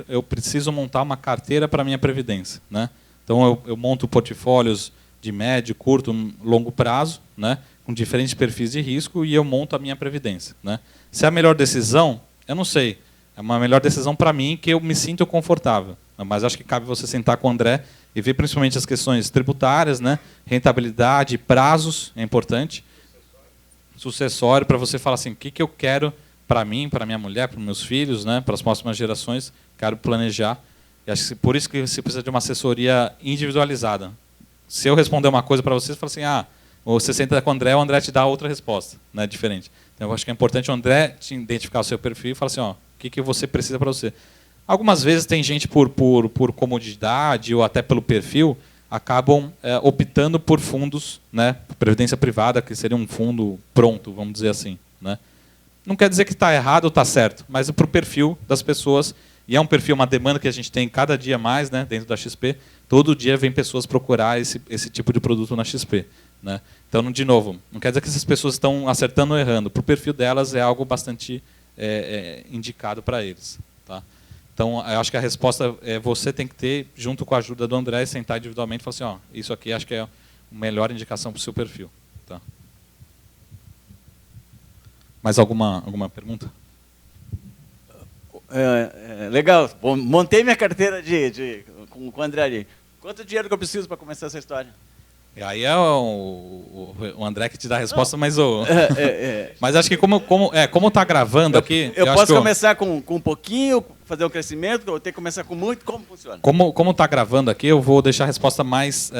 S2: eu preciso montar uma carteira para a minha previdência, né? Então, eu monto portfólios de médio, curto, longo prazo, né, com diferentes perfis de risco, e eu monto a minha previdência, né? Se é a melhor decisão, eu não sei. É uma melhor decisão para mim, que eu me sinto confortável. Mas acho que cabe você sentar com o André e ver principalmente as questões tributárias, né, rentabilidade, prazos, é importante. Sucessório, para você falar assim, o que eu quero para mim, para minha mulher, para meus filhos, né, para as próximas gerações, quero planejar. E acho que por isso que você precisa de uma assessoria individualizada. Se eu responder uma coisa para você, você fala assim, você senta com o André te dá outra resposta, né, diferente. Então, eu acho que é importante o André te identificar o seu perfil e falar assim, o que você precisa para você. Algumas vezes tem gente por comodidade ou até pelo perfil, acabam optando por fundos, né, previdência privada, que seria um fundo pronto, vamos dizer assim, né? Não quer dizer que está errado ou está certo, mas é para o perfil das pessoas, e é um perfil, uma demanda que a gente tem cada dia mais, né, dentro da XP. Todo dia vem pessoas procurar esse tipo de produto na XP, né? Então, de novo, não quer dizer que essas pessoas estão acertando ou errando. Para o perfil delas é algo bastante indicado para eles, tá? Então, eu acho que a resposta é você tem que ter, junto com a ajuda do André, sentar individualmente e falar assim, isso aqui acho que é a melhor indicação para o seu perfil. Tá? Mais alguma pergunta?
S3: Legal. Bom, montei minha carteira com o André ali. Quanto dinheiro que eu preciso para começar essa história?
S2: E aí é o André que te dá a resposta, mas o... Mas acho que como tá gravando aqui...
S3: Eu posso começar com um pouquinho, fazer um crescimento, eu tenho que começar com muito, como funciona?
S2: Como tá gravando aqui, eu vou deixar a resposta mais,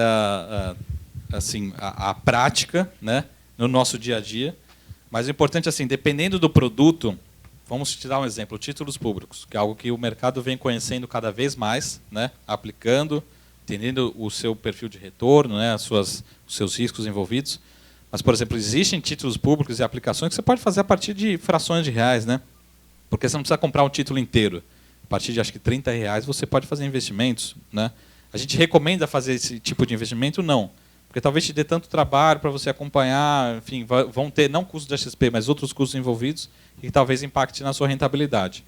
S2: assim, a prática, né, no nosso dia a dia. Mas o importante, assim, dependendo do produto, vamos te dar um exemplo, títulos públicos, que é algo que o mercado vem conhecendo cada vez mais, né, aplicando, entendendo o seu perfil de retorno, né, os seus riscos envolvidos. Mas, por exemplo, existem títulos públicos e aplicações que você pode fazer a partir de frações de reais, né? Porque você não precisa comprar um título inteiro. A partir de, acho que, R$30 você pode fazer investimentos, né? A gente recomenda fazer esse tipo de investimento? Não. Porque talvez te dê tanto trabalho para você acompanhar, enfim, vão ter, não custos da XP, mas outros custos envolvidos que talvez impacte na sua rentabilidade.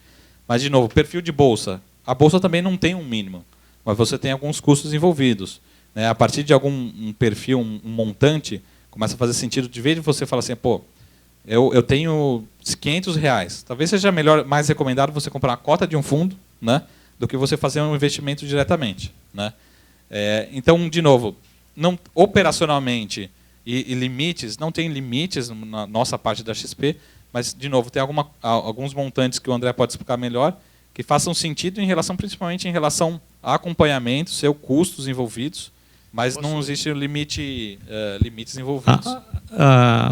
S2: Mas, de novo, perfil de bolsa. A bolsa também não tem um mínimo, mas você tem alguns custos envolvidos, né? A partir de algum perfil, um montante, começa a fazer sentido, de vez de você falar assim, pô, eu tenho R$500, talvez seja melhor, mais recomendado você comprar uma cota de um fundo, né, do que você fazer um investimento diretamente, né? Então, de novo, não, operacionalmente e limites, não tem limites na nossa parte da XP, mas, de novo, tem alguns montantes que o André pode explicar melhor, que façam sentido principalmente em relação a acompanhamento, seus custos envolvidos, mas não existe limites envolvidos.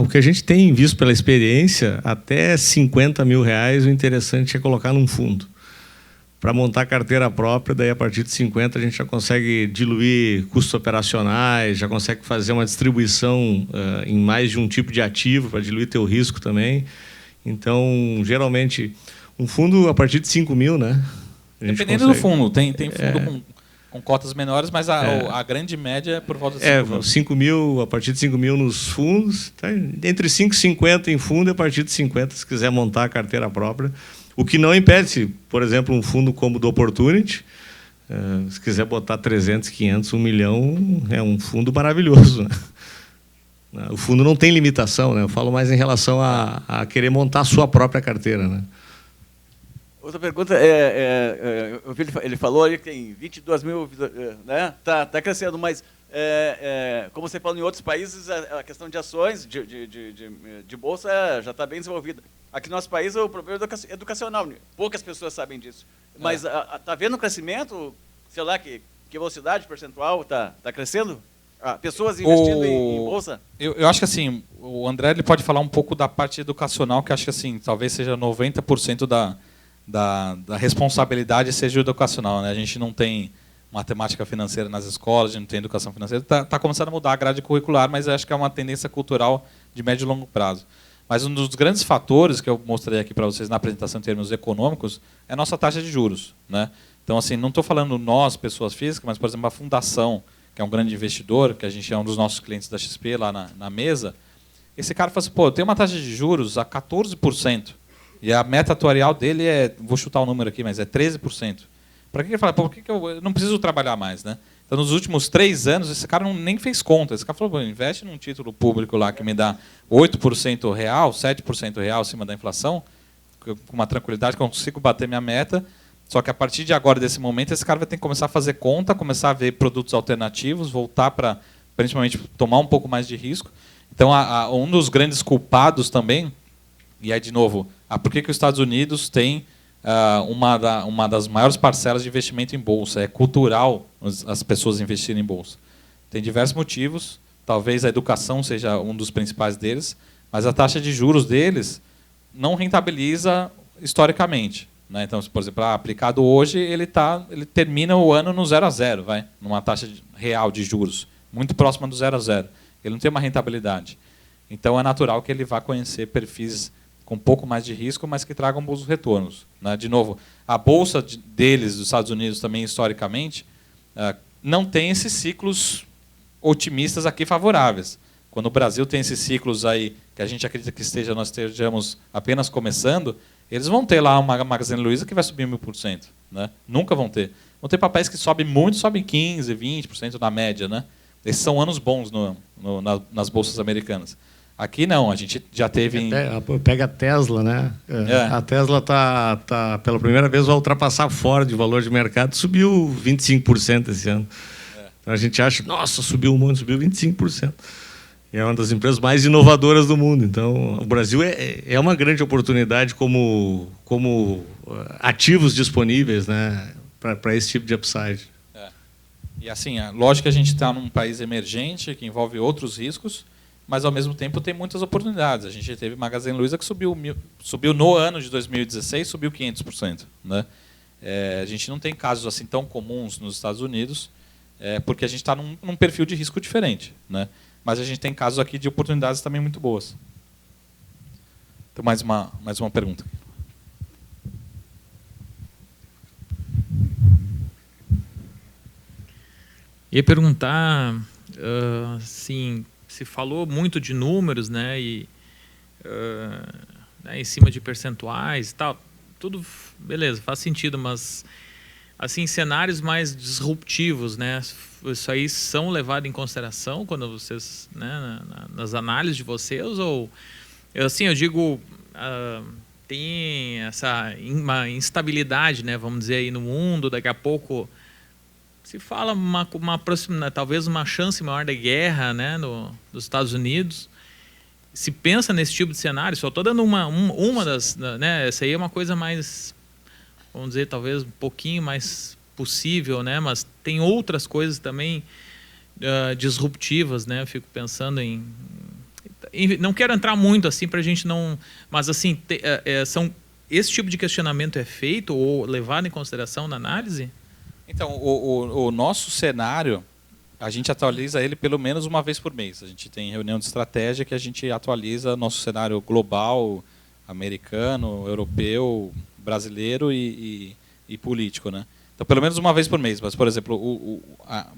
S1: O que a gente tem visto pela experiência, até R$50 mil, o interessante é colocar num fundo. Para montar carteira própria, daí a partir de 50 a gente já consegue diluir custos operacionais, já consegue fazer uma distribuição em mais de um tipo de ativo para diluir teu risco também. Então, geralmente, um fundo a partir de 5 mil, né?
S2: Dependendo do fundo, tem fundo com cotas menores, mas a grande média é por volta de 5 mil.
S1: 5 mil, a partir de 5 mil nos fundos, tá? Entre 5 e 50 em fundo, e a partir de 50 se quiser montar a carteira própria. O que não impede, por exemplo, um fundo como o do Opportunity, se quiser botar 300, 500, 1 milhão, é um fundo maravilhoso, né? O fundo não tem limitação, né? Eu falo mais em relação a querer montar a sua própria carteira, né?
S3: Outra pergunta, eu vi ele falou ali que tem 22 mil, né? Tá crescendo, mas como você falou em outros países, a questão de ações, de bolsa já está bem desenvolvida. Aqui no nosso país o problema é educacional, poucas pessoas sabem disso. Mas está vendo um crescimento, sei lá, que velocidade percentual está crescendo? Pessoas investindo em bolsa?
S2: Eu acho que assim, o André ele pode falar um pouco da parte educacional, que acho que assim, talvez seja 90% da responsabilidade seja educacional, né? A gente não tem matemática financeira nas escolas, a gente não tem educação financeira. Tá começando a mudar a grade curricular, mas acho que é uma tendência cultural de médio e longo prazo. Mas um dos grandes fatores que eu mostrei aqui para vocês na apresentação em termos econômicos é a nossa taxa de juros, né? Então, assim, não estou falando nós, pessoas físicas, mas, por exemplo, a fundação, que é um grande investidor, que a gente é um dos nossos clientes da XP lá na mesa, esse cara fala assim, pô, eu tenho uma taxa de juros a 14%. E a meta atuarial dele vou chutar o número aqui, mas é 13%. Para que ele fala, por que eu não preciso trabalhar mais, né? Então, nos últimos 3 anos, esse cara nem fez conta. Esse cara falou, investe num título público lá que me dá 8% real, 7% real acima da inflação, com uma tranquilidade que eu consigo bater minha meta. Só que a partir de agora, desse momento, esse cara vai ter que começar a fazer conta, começar a ver produtos alternativos, voltar para, principalmente, tomar um pouco mais de risco. Então, um dos grandes culpados também, e aí, de novo, por que os Estados Unidos tem uma das maiores parcelas de investimento em bolsa? É cultural as pessoas investirem em bolsa. Tem diversos motivos, talvez a educação seja um dos principais deles, mas a taxa de juros deles não rentabiliza historicamente, né? Então, por exemplo, aplicado hoje, ele termina o ano no 0 a 0, numa taxa real de juros, muito próxima do 0 a 0. Ele não tem uma rentabilidade. Então, é natural que ele vá conhecer perfis com um pouco mais de risco, mas que tragam bons retornos, né? De novo, a bolsa deles, dos Estados Unidos, também historicamente, não tem esses ciclos otimistas aqui favoráveis. Quando o Brasil tem esses ciclos aí, que a gente acredita que nós estejamos apenas começando, eles vão ter lá uma Magazine Luiza que vai subir 1000%, né? Nunca vão ter. Vão ter papéis que sobem muito, sobem 15%, 20% na média, né? Esses são anos bons nas bolsas americanas. Aqui não, a gente já teve...
S1: Pega a Tesla, né? A Tesla pela primeira vez vai ultrapassar a Ford de valor de mercado, subiu 25% esse ano. Então a gente acha, nossa, subiu um monte, subiu 25%. É uma das empresas mais inovadoras do mundo. Então, o Brasil é uma grande oportunidade como ativos disponíveis, né, para esse tipo de upside.
S2: E assim, lógico que a gente está num país emergente, que envolve outros riscos, mas, ao mesmo tempo, tem muitas oportunidades. A gente teve Magazine Luiza que subiu no ano de 2016, subiu 500%. Né? A gente não tem casos assim tão comuns nos Estados Unidos, porque a gente está num perfil de risco diferente. Né? Mas a gente tem casos aqui de oportunidades também muito boas. Então, mais uma pergunta.
S4: Ia perguntar, assim, se falou muito de números, né, e né, em cima de percentuais e tal, tudo beleza, faz sentido, mas assim, cenários mais disruptivos, né, isso aí são levados em consideração quando vocês, né, nas análises de vocês, ou assim, eu digo, tem uma instabilidade, né, vamos dizer aí no mundo, daqui a pouco se fala talvez uma chance maior de guerra, né, nos Estados Unidos. Se pensa nesse tipo de cenário, só estou dando uma das, né, essa aí é uma coisa mais, vamos dizer, talvez um pouquinho mais possível, né, mas tem outras coisas também disruptivas, né, eu fico pensando não quero entrar muito assim para a gente não, mas assim, esse tipo de questionamento é feito ou levado em consideração na análise?
S2: Então, o nosso cenário, a gente atualiza ele pelo menos uma vez por mês. A gente tem reunião de estratégia que a gente atualiza nosso cenário global, americano, europeu, brasileiro e político. Né? Então, pelo menos uma vez por mês. Mas, por exemplo,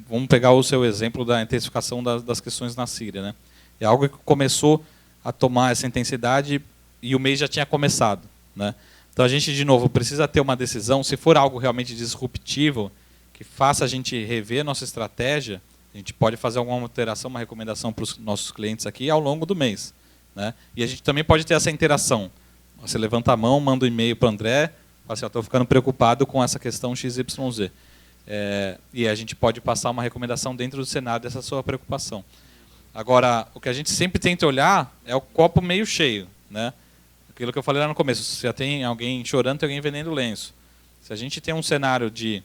S2: vamos pegar o seu exemplo da intensificação das questões na Síria. Né? É algo que começou a tomar essa intensidade e o mês já tinha começado. Né? Então, a gente, de novo, precisa ter uma decisão. Se for algo realmente disruptivo, que faça a gente rever a nossa estratégia, a gente pode fazer alguma alteração, uma recomendação para os nossos clientes aqui ao longo do mês. Né? E a gente também pode ter essa interação. Você levanta a mão, manda um e-mail para o André, fala assim, estou ficando preocupado com essa questão XYZ. E a gente pode passar uma recomendação dentro do cenário dessa sua preocupação. Agora, o que a gente sempre tenta olhar é o copo meio cheio. Né? Aquilo que eu falei lá no começo, se já tem alguém chorando, tem alguém vendendo lenço. Se a gente tem um cenário de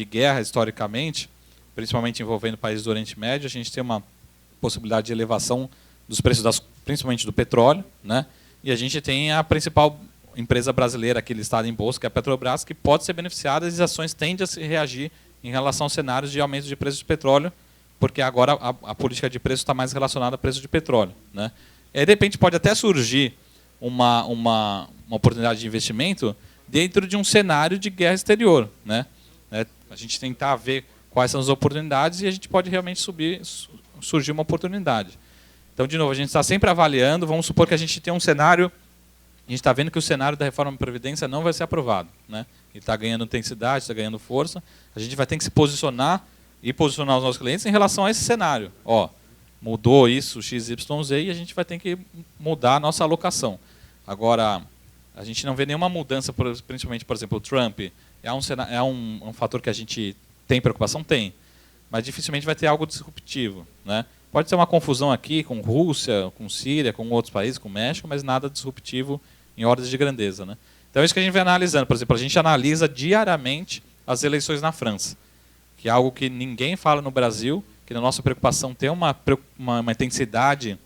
S2: guerra, historicamente, principalmente envolvendo países do Oriente Médio, a gente tem uma possibilidade de elevação dos preços, principalmente do petróleo, né? E a gente tem a principal empresa brasileira aqui listada em bolsa, que é a Petrobras, que pode ser beneficiada, e as ações tendem a se reagir em relação aos cenários de aumento de preços de petróleo, porque agora a política de preço está mais relacionada a preço de petróleo. Né? E aí, de repente, pode até surgir uma oportunidade de investimento dentro de um cenário de guerra exterior. Né? A gente tentar ver quais são as oportunidades e a gente pode realmente surgir uma oportunidade. Então, de novo, a gente está sempre avaliando, vamos supor que a gente tem um cenário, a gente está vendo que o cenário da reforma da Previdência não vai ser aprovado. Né? Ele está ganhando intensidade, está ganhando força, a gente vai ter que se posicionar e posicionar os nossos clientes em relação a esse cenário. Mudou isso, XYZ, e a gente vai ter que mudar a nossa alocação. Agora, a gente não vê nenhuma mudança, principalmente, por exemplo, o Trump. É um fator que a gente tem preocupação? Tem. Mas dificilmente vai ter algo disruptivo. Né? Pode ter uma confusão aqui com Rússia, com Síria, com outros países, com México, mas nada disruptivo em ordens de grandeza. Né? Então é isso que a gente vai analisando. Por exemplo, a gente analisa diariamente as eleições na França, que é algo que ninguém fala no Brasil, que na nossa preocupação tem uma intensidade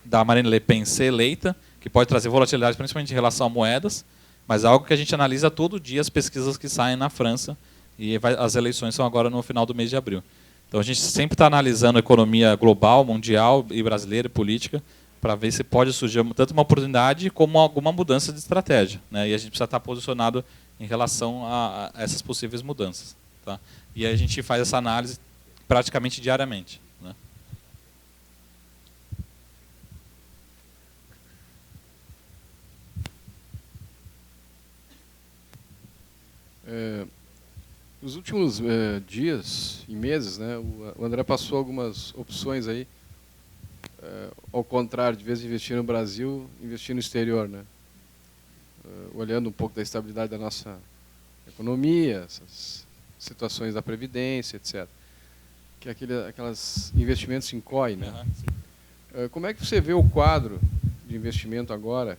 S2: da Marine Le Pen ser eleita, que pode trazer volatilidade, principalmente em relação a moedas, mas é algo que a gente analisa todo dia, as pesquisas que saem na França, e as eleições são agora no final do mês de abril. Então a gente sempre está analisando a economia global, mundial e brasileira e política, para ver se pode surgir tanto uma oportunidade como alguma mudança de estratégia. Né? E a gente precisa estar posicionado em relação a essas possíveis mudanças. Tá? E aí a gente faz essa análise praticamente diariamente. Né?
S6: Nos últimos dias e meses, né, o André passou algumas opções aí, ao contrário, de vez em investir no Brasil, investir no exterior, né? Olhando um pouco da estabilidade da nossa economia, essas situações da Previdência, etc. que é aquelas investimentos em COI, né?
S2: Uhum.
S6: Como é que você vê o quadro de investimento agora,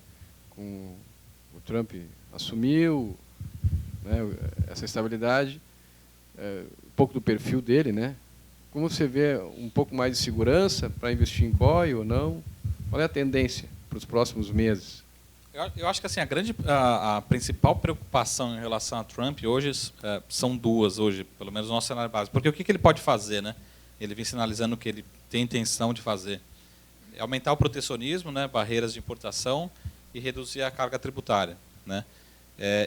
S6: com o Trump assumiu, né, essa estabilidade, um pouco do perfil dele, né? Como você vê um pouco mais de segurança para investir em COI ou não? Qual é a tendência para os próximos meses?
S2: Eu acho que assim, a principal preocupação em relação a Trump hoje são duas, hoje, pelo menos no nosso cenário básico. Porque o que ele pode fazer? Né? Ele vem sinalizando que ele tem intenção de fazer. É aumentar o protecionismo, né, barreiras de importação e reduzir a carga tributária. Né?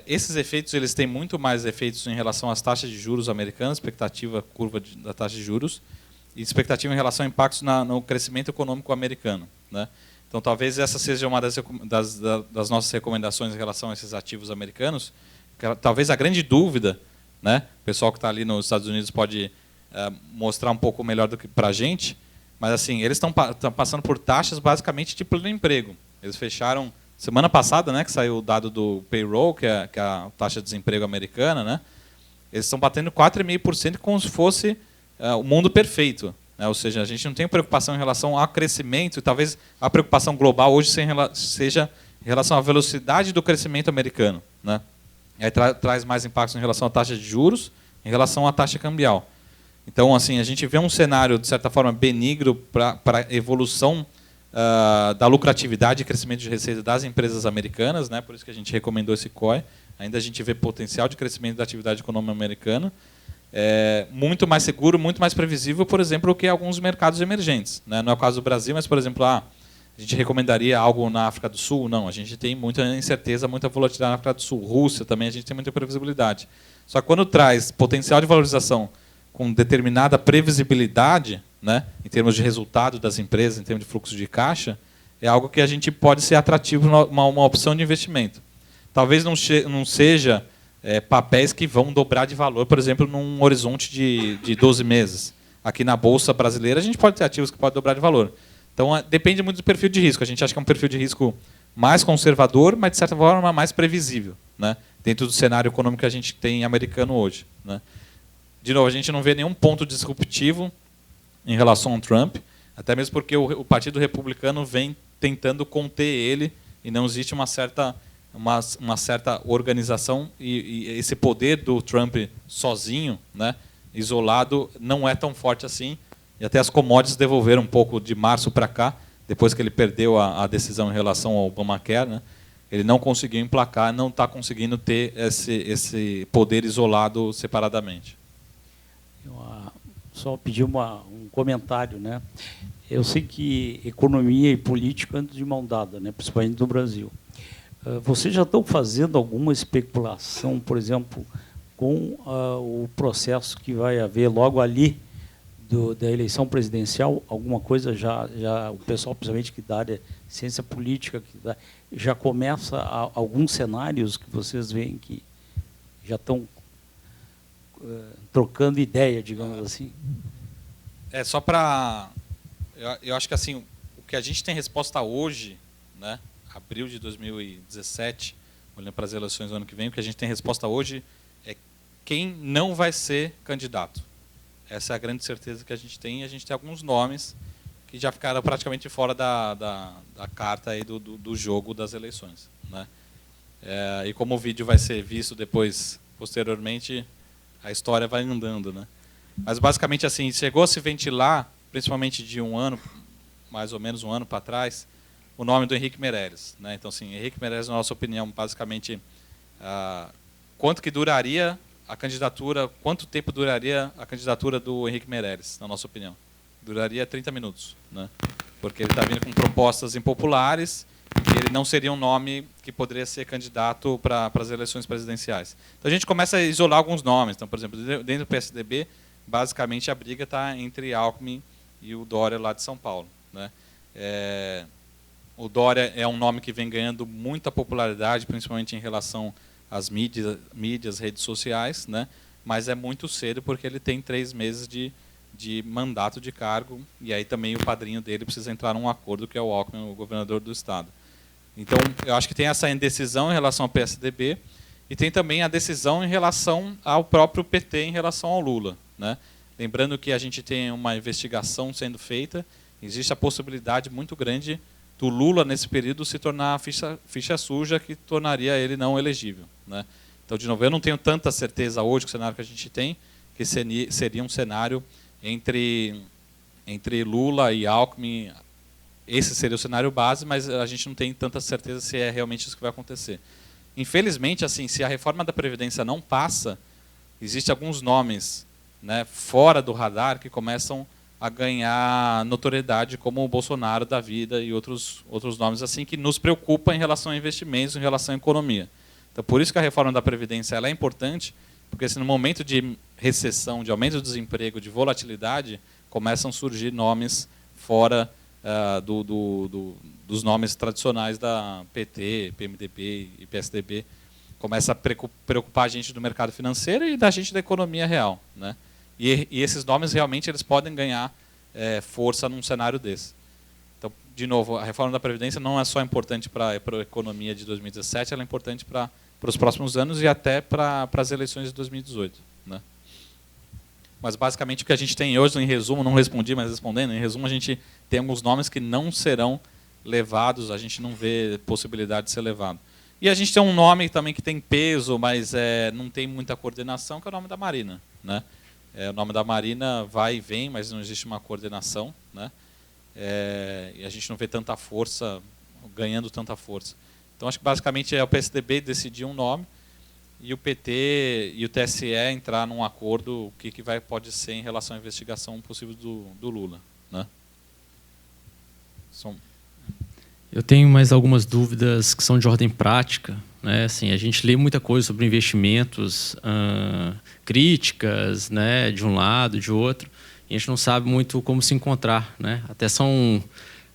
S2: Esses efeitos eles têm muito mais efeitos em relação às taxas de juros americanas, expectativa curva da taxa de juros, e expectativa em relação a impactos no crescimento econômico americano. Né? Então, talvez essa seja uma das nossas recomendações em relação a esses ativos americanos. Talvez a grande dúvida, né, o pessoal que está ali nos Estados Unidos pode mostrar um pouco melhor do que para a gente, mas assim, eles estão passando por taxas basicamente de pleno emprego. Eles fecharam semana passada, né, que saiu o dado do payroll, que é a taxa de desemprego americana, né, eles estão batendo 4,5% como se fosse o mundo perfeito. Ou seja, a gente não tem preocupação em relação ao crescimento, e talvez a preocupação global hoje seja em relação à velocidade do crescimento americano. Né? E aí traz mais impactos em relação à taxa de juros, em relação à taxa cambial. Então, assim, a gente vê um cenário, de certa forma, benigno para a evolução da lucratividade e crescimento de receita das empresas americanas, né? Por isso que a gente recomendou esse COI. Ainda a gente vê potencial de crescimento da atividade econômica americana. Muito mais seguro, muito mais previsível, por exemplo, do que alguns mercados emergentes. Né? Não é o caso do Brasil, mas, por exemplo, a gente recomendaria algo na África do Sul? Não, a gente tem muita incerteza, muita volatilidade na África do Sul. Rússia também, a gente tem muita previsibilidade. Só que quando traz potencial de valorização com determinada previsibilidade, né, em termos de resultado das empresas, em termos de fluxo de caixa, é algo que a gente pode ser atrativo, uma opção de investimento. Talvez não seja papéis que vão dobrar de valor, por exemplo, num horizonte de 12 meses. Aqui na Bolsa Brasileira, a gente pode ter ativos que podem dobrar de valor. Então, depende muito do perfil de risco. A gente acha que é um perfil de risco mais conservador, mas, de certa forma, mais previsível, né? Dentro do cenário econômico que a gente tem americano hoje. Né? De novo, a gente não vê nenhum ponto disruptivo em relação ao Trump, até mesmo porque o Partido Republicano vem tentando conter ele e não existe uma certa organização, e esse poder do Trump sozinho, né, isolado, não é tão forte assim. E até as commodities devolveram um pouco de março para cá, depois que ele perdeu a decisão em relação ao Obamacare. Né, ele não conseguiu emplacar, não está conseguindo ter esse poder isolado separadamente.
S7: Eu só pedir um comentário. Né? Eu sei que economia e política andam de mão dada, né, principalmente no Brasil. Vocês já estão fazendo alguma especulação, por exemplo, com o processo que vai haver logo ali da eleição presidencial? Alguma coisa já o pessoal, principalmente que da área de ciência política, já começa alguns cenários que vocês veem que já estão trocando ideia, digamos assim?
S2: Só para... Eu acho que assim, o que a gente tem resposta hoje, né, abril de 2017, olhando para as eleições do ano que vem, o que a gente tem resposta hoje é quem não vai ser candidato. Essa é a grande certeza que a gente tem. E a gente tem alguns nomes que já ficaram praticamente fora da carta aí do jogo das eleições. Né? E como o vídeo vai ser visto depois, posteriormente, a história vai andando. Né? Mas basicamente assim, chegou a se ventilar, principalmente de um ano, mais ou menos um ano para trás, o nome do Henrique Meirelles. Né? Então, assim, Henrique Meirelles, na nossa opinião, basicamente, quanto que duraria a candidatura, quanto tempo duraria a candidatura do Henrique Meirelles, na nossa opinião? Duraria 30 minutos. Né? Porque ele está vindo com propostas impopulares e ele não seria um nome que poderia ser candidato para as eleições presidenciais. Então, a gente começa a isolar alguns nomes. Então, por exemplo, dentro do PSDB, basicamente, a briga está entre Alckmin e o Dória, lá de São Paulo. Né? O Dória é um nome que vem ganhando muita popularidade, principalmente em relação às mídias, redes sociais, né? Mas é muito cedo porque ele tem 3 meses de mandato de cargo, e aí também o padrinho dele precisa entrar num acordo, que é o Alckmin, o governador do estado. Então, eu acho que tem essa indecisão em relação ao PSDB, e tem também a decisão em relação ao próprio PT em relação ao Lula. Né? Lembrando que a gente tem uma investigação sendo feita, existe a possibilidade muito grande do Lula, nesse período, se tornar ficha suja, que tornaria ele não elegível, né? Então, de novo, eu não tenho tanta certeza hoje com o cenário que a gente tem, que seria um cenário entre Lula e Alckmin. Esse seria o cenário base, mas a gente não tem tanta certeza se é realmente isso que vai acontecer. Infelizmente, assim, se a reforma da Previdência não passa, existem alguns nomes, né, fora do radar que começam a ganhar notoriedade, como o Bolsonaro da vida e outros nomes assim, que nos preocupam em relação a investimentos, em relação à economia. Então, por isso que a reforma da Previdência ela é importante, porque se no momento de recessão, de aumento do desemprego, de volatilidade, começam a surgir nomes fora dos nomes tradicionais da PT, PMDB e PSDB. Começa a preocupar a gente do mercado financeiro e da gente da economia real, né? E esses nomes realmente eles podem ganhar força num cenário desse. Então, de novo, a reforma da Previdência não é só importante para a economia de 2017, ela é importante para os próximos anos e até para as eleições de 2018. Né? Mas, basicamente, o que a gente tem hoje, em resumo, não respondi, mas respondendo, em resumo, a gente tem alguns nomes que não serão levados, a gente não vê possibilidade de ser levado. E a gente tem um nome também que tem peso, mas não tem muita coordenação, que é o nome da Marina. Né? O nome da Marina vai e vem, mas não existe uma coordenação. Né? E a gente não vê tanta força, ganhando tanta força. Então, acho que basicamente é o PSDB decidir um nome e o PT e o TSE entrar num acordo o que pode ser em relação à investigação possível do Lula. Né?
S8: Eu tenho mais algumas dúvidas que são de ordem prática. Né? Assim, a gente lê muita coisa sobre investimentos, críticas, né, de um lado, de outro, e a gente não sabe muito como se encontrar. Né? Até são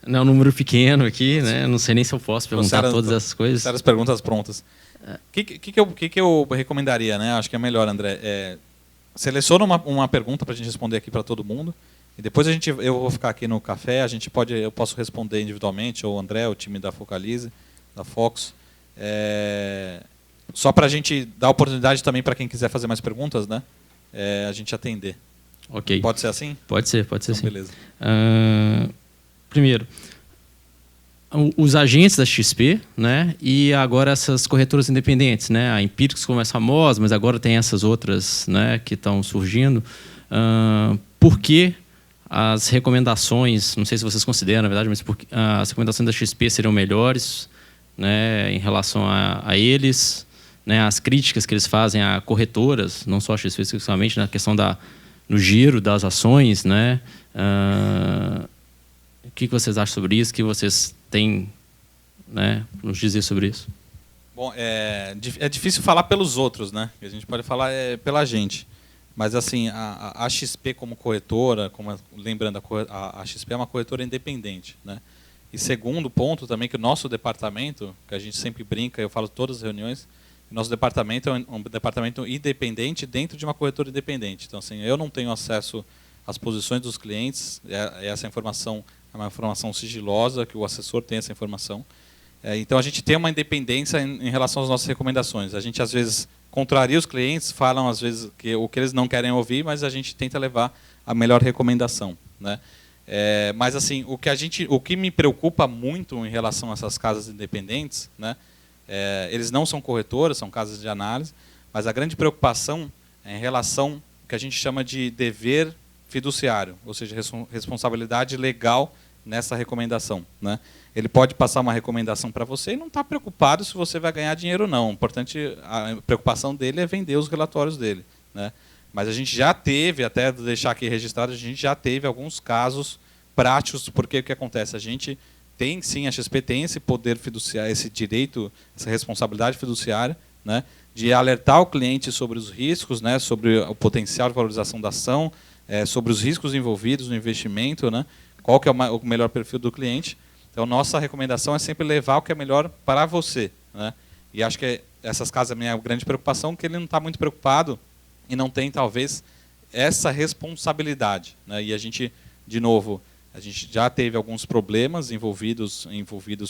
S8: um número pequeno aqui, né? Não sei nem se eu posso perguntar todas essas coisas.
S2: As perguntas prontas. O que eu recomendaria? Né? Acho que é melhor, André. Seleciona uma pergunta para a gente responder aqui para todo mundo. E depois eu vou ficar aqui no café, eu posso responder individualmente, ou o André, o time da Focalize, da Fox. Só para a gente dar oportunidade também para quem quiser fazer mais perguntas, né? A gente atender.
S8: Ok.
S2: Pode ser assim?
S8: Pode ser então, sim.
S2: Beleza.
S8: Primeiro, os agentes da XP, né? E agora essas corretoras independentes, né? A Empíricos como é famosa, mas agora tem essas outras, né, que estão surgindo. Por que as recomendações, não sei se vocês consideram, na verdade, mas as recomendações da XP seriam melhores, né, em relação a eles, né, as críticas que eles fazem a corretoras, não só a XP especificamente, na questão no giro das ações, né? O que vocês acham sobre isso? O que vocês têm, né, nos dizer sobre isso?
S2: Bom, é difícil falar pelos outros, né? A gente pode falar pela gente. Mas, assim, a XP como corretora, lembrando, a XP é uma corretora independente. Né? E segundo ponto também, que o nosso departamento, que a gente sempre brinca, eu falo todas as reuniões, o nosso departamento é um departamento independente dentro de uma corretora independente. Então, assim, eu não tenho acesso às posições dos clientes, essa informação é uma informação sigilosa, que o assessor tem essa informação. Então, a gente tem uma independência em relação às nossas recomendações. A gente, às vezes, contraria os clientes, falam, às vezes, o que eles não querem ouvir, mas a gente tenta levar a melhor recomendação. Né? Mas, assim, o que me preocupa muito em relação a essas casas independentes, né, eles não são corretoras, são casas de análise, mas a grande preocupação é em relação ao que a gente chama de dever fiduciário, ou seja, responsabilidade legal nessa recomendação. Né? Ele pode passar uma recomendação para você e não está preocupado se você vai ganhar dinheiro ou não. O importante, a preocupação dele é vender os relatórios dele. Né? Mas a gente já teve, até deixar aqui registrado, a gente já teve alguns casos práticos, porque o que acontece? A gente tem, sim, a XP tem esse poder fiduciário, esse direito, essa responsabilidade fiduciária, né, de alertar o cliente sobre os riscos, né, sobre o potencial de valorização da ação, sobre os riscos envolvidos no investimento, né, qual que é o melhor perfil do cliente. Então, nossa recomendação é sempre levar o que é melhor para você. Né? E acho que essas casas, a minha grande preocupação é que ele não está muito preocupado e não tem, talvez, essa responsabilidade. Né? E a gente, de novo, a gente já teve alguns problemas envolvidos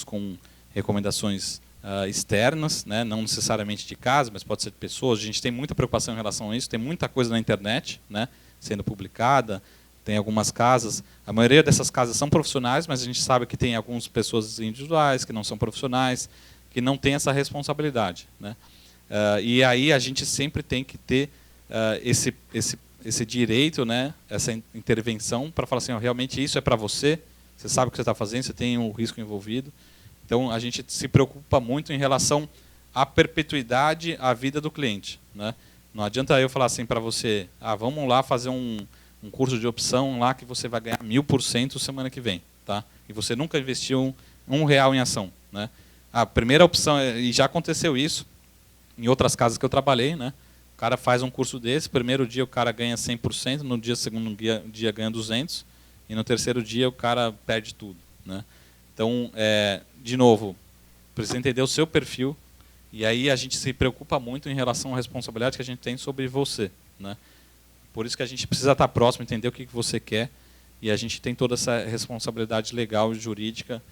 S2: com recomendações externas, né? Não necessariamente de casa, mas pode ser de pessoas. A gente tem muita preocupação em relação a isso, tem muita coisa na internet, né? sendo publicada, tem algumas casas, a maioria dessas casas são profissionais, mas a gente sabe que tem algumas pessoas individuais que não são profissionais, que não têm essa responsabilidade, né? E aí a gente sempre tem que ter esse direito, né, essa intervenção para falar assim, ó, realmente isso é para você, você sabe o que você está fazendo, você tem um risco envolvido. Então a gente se preocupa muito em relação à perpetuidade, à vida do cliente, né? Não adianta eu falar assim para você, vamos lá fazer um curso de opção lá que você vai ganhar 1000% semana que vem, tá? E você nunca investiu um real em ação, né? A primeira opção, e já aconteceu isso em outras casas que eu trabalhei, né? O cara faz um curso desse, primeiro dia o cara ganha 100%, no segundo dia ganha 200%, e no terceiro dia o cara perde tudo, né? Então, de novo, precisa entender o seu perfil, e aí a gente se preocupa muito em relação à responsabilidade que a gente tem sobre você, né? Por isso que a gente precisa estar próximo, entender o que você quer, e a gente tem toda essa responsabilidade legal, jurídica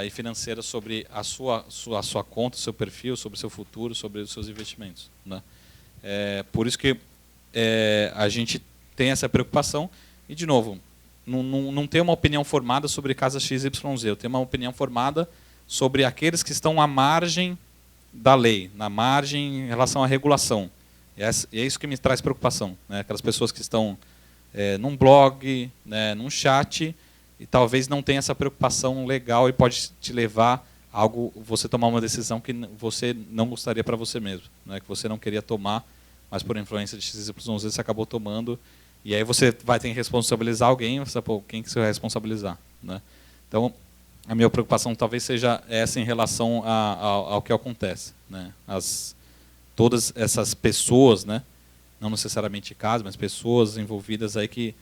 S2: e financeira sobre a sua conta, seu perfil, sobre o seu futuro, sobre os seus investimentos, né? Por isso que a gente tem essa preocupação, e, de novo, não tem uma opinião formada sobre casa XYZ, eu tenho uma opinião formada sobre aqueles que estão à margem da lei, na margem em relação à regulação. E é isso que me traz preocupação, né? Aquelas pessoas que estão num blog, né, num chat, e talvez não tenha essa preocupação legal e pode te levar a você tomar uma decisão que você não gostaria para você mesmo, né? Que você não queria tomar, mas por influência de XYZ você acabou tomando, e aí você vai ter que responsabilizar alguém, você sabe, quem que você vai responsabilizar, né? Então, a minha preocupação talvez seja essa em relação ao que acontece, né? Todas essas pessoas, né, não necessariamente casos, mas pessoas envolvidas aí que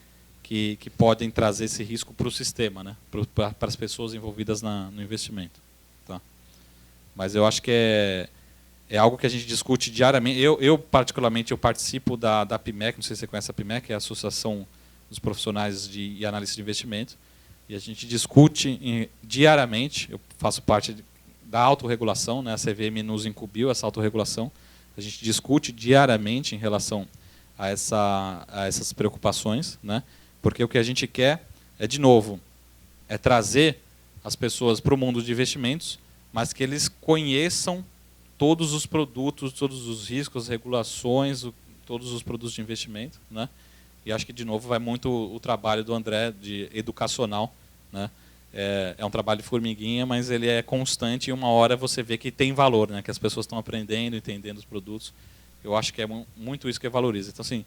S2: podem trazer esse risco para o sistema, né, para as pessoas envolvidas no investimento, tá? Mas eu acho que é algo que a gente discute diariamente. Eu particularmente, eu participo da PMEC, não sei se você conhece a PMEC, que é a Associação dos Profissionais e Analistas de Investimento, e a gente discute diariamente. Eu faço parte da autorregulação, né, a CVM nos incumbiu essa autorregulação. A gente discute diariamente em relação a essas preocupações, né? Porque o que a gente quer de novo, trazer as pessoas para o mundo de investimentos, mas que eles conheçam todos os produtos, todos os riscos, regulações, todos os produtos de investimento, né? E acho que, de novo, vai muito o trabalho do André, de educacional, né? É um trabalho de formiguinha, mas ele é constante, e uma hora você vê que tem valor, né? Que as pessoas estão aprendendo, entendendo os produtos. Eu acho que é muito isso que valoriza. Então, assim,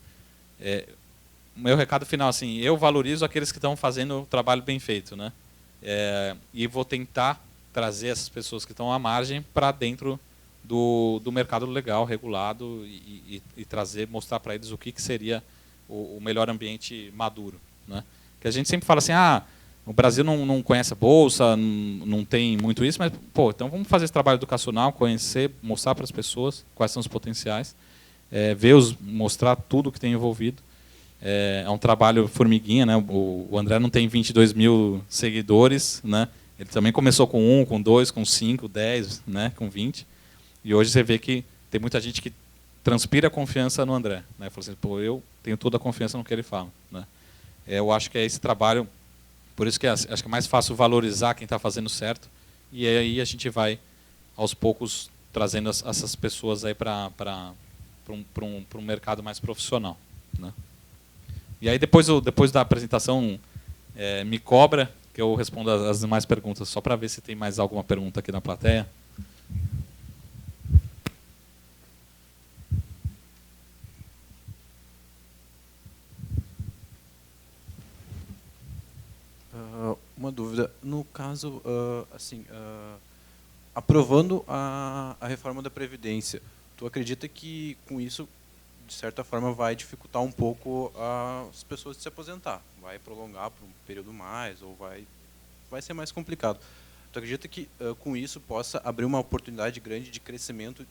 S2: o meu recado final, assim, eu valorizo aqueles que estão fazendo o trabalho bem feito, né? E vou tentar trazer essas pessoas que estão à margem para dentro do mercado legal, regulado, e mostrar para eles o que seria o melhor ambiente maduro, né? Que a gente sempre fala assim, o Brasil não conhece a Bolsa, não tem muito isso, mas, então vamos fazer esse trabalho educacional, conhecer, mostrar para as pessoas quais são os potenciais, mostrar tudo que tem envolvido. É um trabalho formiguinha, né? O André não tem 22 mil seguidores, né? Ele também começou com 1, com 2, com 5, 10, né? Com 20. E hoje você vê que tem muita gente que transpira confiança no André, né? Fala assim, eu tenho toda a confiança no que ele fala, né? Eu acho que é esse trabalho. Por isso que acho que é mais fácil valorizar quem está fazendo certo, e aí a gente vai, aos poucos, trazendo essas pessoas aí para um mercado mais profissional, né? E aí depois da apresentação, me cobra, que eu respondo as demais perguntas, só para ver se tem mais alguma pergunta aqui na plateia.
S9: Uma dúvida. No caso, aprovando a reforma da Previdência, tu acredita que com isso, de certa forma, vai dificultar um pouco as pessoas de se aposentar? Vai prolongar por um período mais, ou vai ser mais complicado? Tu acredita que com isso possa abrir uma oportunidade grande de crescimento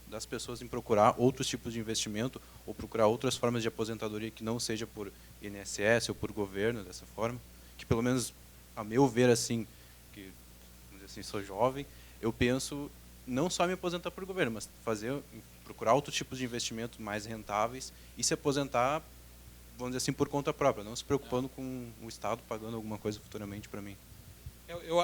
S9: das pessoas em procurar outros tipos de investimento, ou procurar outras formas de aposentadoria que não seja por INSS ou por governo, dessa forma? Que pelo menos, a meu ver, assim, que, vamos dizer assim, sou jovem, eu penso não só me aposentar por governo, mas procurar outros tipos de investimento mais rentáveis e se aposentar, vamos dizer assim, por conta própria, não se preocupando com o Estado pagando alguma coisa futuramente para mim.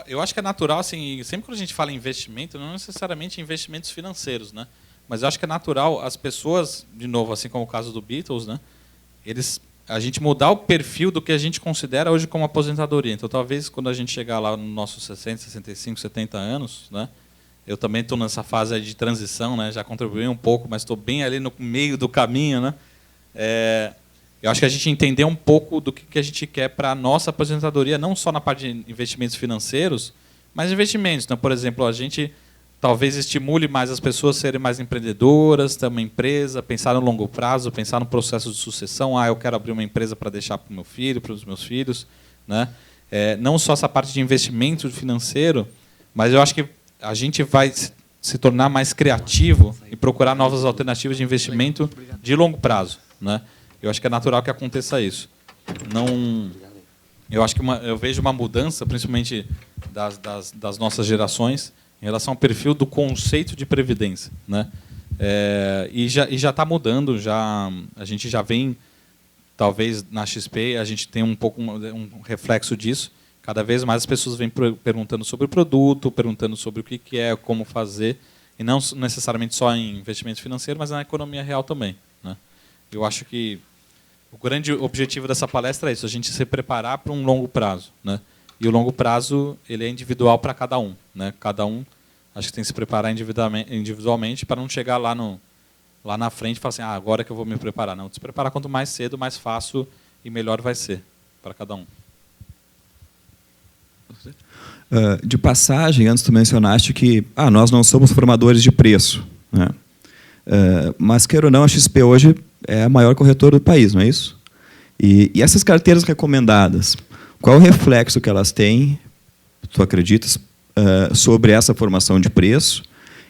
S2: Eu acho que é natural, assim, sempre quando a gente fala em investimento, não necessariamente investimentos financeiros, né? Mas eu acho que é natural as pessoas, de novo, assim como o caso do Beatles, né? A gente mudar o perfil do que a gente considera hoje como aposentadoria. Então, talvez, quando a gente chegar lá nos nossos 60, 65, 70 anos, né? Eu também estou nessa fase aí de transição, né? Já contribuí um pouco, mas estou bem ali no meio do caminho, né? Eu acho que a gente entender um pouco do que a gente quer para a nossa aposentadoria, não só na parte de investimentos financeiros, mas investimentos. Então, por exemplo, a gente talvez estimule mais as pessoas a serem mais empreendedoras, ter uma empresa, pensar no longo prazo, pensar no processo de sucessão. Eu quero abrir uma empresa para deixar para o meu filho, para os meus filhos, né? Não só essa parte de investimento financeiro, mas eu acho que a gente vai se tornar mais criativo e procurar novas alternativas de investimento de longo prazo, né? Eu acho que é natural que aconteça isso. Eu acho que eu vejo uma mudança, principalmente das nossas gerações, em relação ao perfil do conceito de previdência, né? E já está mudando, a gente já vem, talvez na XP a gente tem um pouco um reflexo disso. Cada vez mais as pessoas vêm perguntando sobre o produto, perguntando sobre o que é, como fazer, e não necessariamente só em investimento financeiro, mas na economia real também, né? Eu acho que o grande objetivo dessa palestra é isso, a gente se preparar para um longo prazo, né? E o longo prazo ele é individual para cada um, né? Cada um acho que tem que se preparar individualmente para não chegar lá na frente e falar assim, agora que eu vou me preparar. Não, se preparar quanto mais cedo, mais fácil e melhor vai ser para cada um.
S10: De passagem, antes tu mencionaste que nós não somos formadores de preço, né? Mas, queira ou não, a XP hoje é a maior corretora do país, não é isso? E essas carteiras recomendadas, qual o reflexo que elas têm, tu acreditas, sobre essa formação de preço?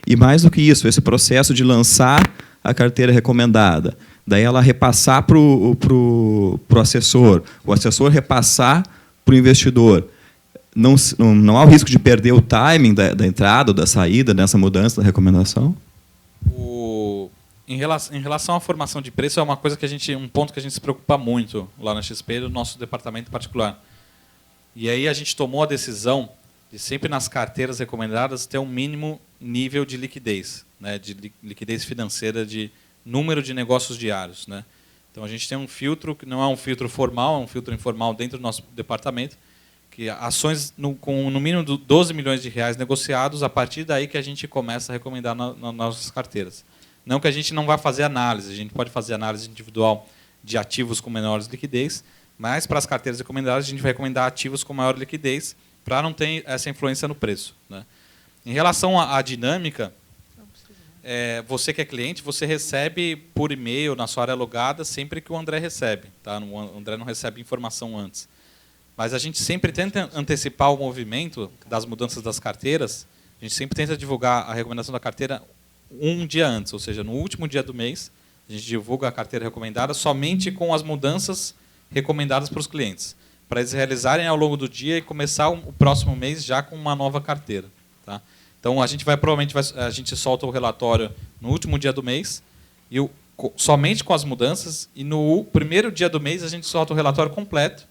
S10: E, mais do que isso, esse processo de lançar a carteira recomendada, daí ela repassar para o assessor, o assessor repassar para o investidor. Não há o risco de perder o timing da entrada ou da saída nessa mudança da recomendação?
S2: Em relação à formação de preço, é uma coisa que um ponto que a gente se preocupa muito lá na XP, no nosso departamento particular. E aí a gente tomou a decisão de sempre nas carteiras recomendadas ter um mínimo nível de liquidez, né, de liquidez financeira, de número de negócios diários, né? Então a gente tem um filtro que não é um filtro formal, é um filtro informal dentro do nosso departamento, que ações com no mínimo 12 milhões de reais negociados, a partir daí que a gente começa a recomendar nas nossas carteiras. Não que a gente não vá fazer análise, a gente pode fazer análise individual de ativos com menores liquidez, mas para as carteiras recomendadas a gente vai recomendar ativos com maior liquidez para não ter essa influência no preço, né? Em relação à dinâmica, você que é cliente, você recebe por e-mail na sua área logada sempre que o André recebe, tá? O André não recebe informação antes. Mas a gente sempre tenta antecipar o movimento das mudanças das carteiras, a gente sempre tenta divulgar a recomendação da carteira um dia antes, ou seja, no último dia do mês, a gente divulga a carteira recomendada somente com as mudanças recomendadas para os clientes, para eles realizarem ao longo do dia e começar o próximo mês já com uma nova carteira, tá? Então a gente a gente solta o relatório no último dia do mês e somente com as mudanças, e no primeiro dia do mês a gente solta o relatório completo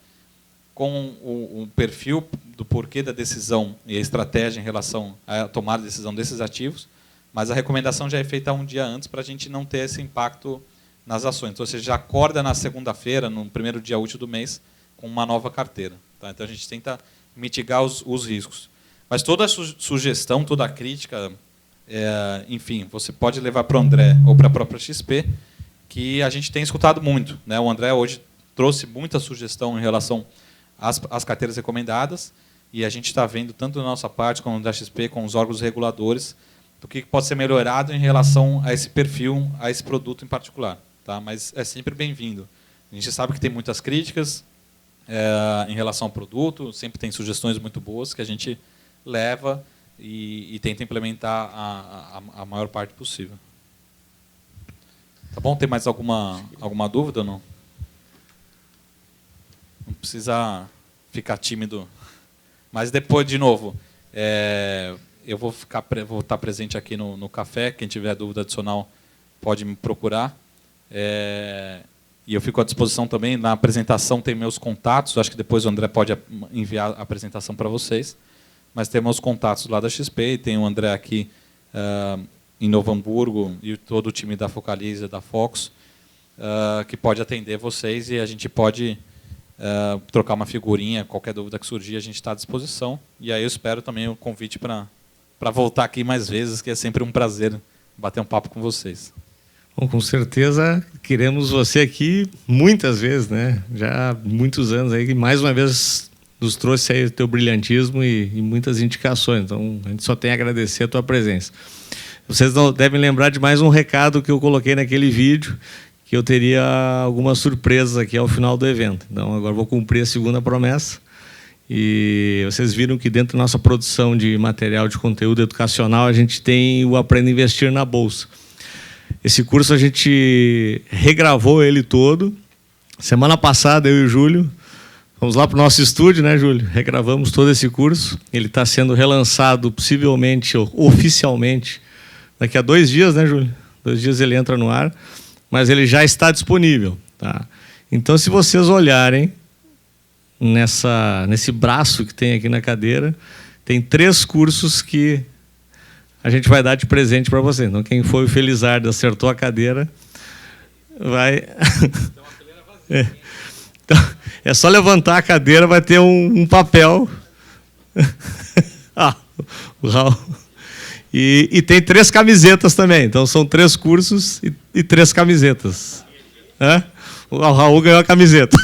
S2: com o perfil do porquê da decisão e a estratégia em relação à tomada de decisão desses ativos. Mas a recomendação já é feita um dia antes para a gente não ter esse impacto nas ações. Então, você já acorda na segunda-feira, no primeiro dia útil do mês, com uma nova carteira, tá? Então, a gente tenta mitigar os riscos. Mas toda a sugestão, toda a crítica, enfim, você pode levar para o André ou para a própria XP, que a gente tem escutado muito, né? O André hoje trouxe muita sugestão em relação às carteiras recomendadas, e a gente está vendo, tanto da nossa parte, como da XP, com os órgãos reguladores, do que pode ser melhorado em relação a esse perfil, a esse produto em particular, tá? Mas é sempre bem-vindo. A gente sabe que tem muitas críticas em relação ao produto, sempre tem sugestões muito boas que a gente leva e tenta implementar a maior parte possível. Tá bom? Tem mais alguma dúvida ou não? Não precisa ficar tímido. Mas depois, de novo, eu vou estar presente aqui no café. Quem tiver dúvida adicional pode me procurar. E eu fico à disposição também. Na apresentação tem meus contatos. Acho que depois o André pode enviar a apresentação para vocês. Mas tem meus contatos lá da XP. E tem o André aqui em Novo Hamburgo e todo o time da Focaliza, da Fox, que pode atender vocês e a gente pode trocar uma figurinha. Qualquer dúvida que surgir, a gente está à disposição. E aí eu espero também o convite para voltar aqui mais vezes, que é sempre um prazer bater um papo com vocês.
S1: Bom, com certeza queremos você aqui muitas vezes, né? Já há muitos anos aí, que mais uma vez nos trouxe aí o teu brilhantismo e muitas indicações. Então, a gente só tem a agradecer a tua presença. Vocês devem lembrar de mais um recado que eu coloquei naquele vídeo, que eu teria algumas surpresas aqui ao final do evento. Então, agora vou cumprir a segunda promessa. E vocês viram que dentro da nossa produção de material de conteúdo educacional, a gente tem o Aprenda a Investir na Bolsa. Esse curso a gente regravou ele todo. Semana passada, eu e o Júlio, fomos lá para o nosso estúdio, né, Júlio? Regravamos todo esse curso. Ele está sendo relançado, possivelmente, oficialmente, daqui a 2 dias, né, Júlio? 2 dias ele entra no ar, mas ele já está disponível. Tá? Então, se vocês olharem nesse braço que tem aqui na cadeira, tem 3 cursos que a gente vai dar de presente para você. Então, quem foi o Felizardo, acertou a cadeira, vai... Então, é só levantar a cadeira, vai ter um papel. O Raul. E tem 3 camisetas também. Então, são 3 cursos e 3 camisetas. O Raul ganhou a camiseta.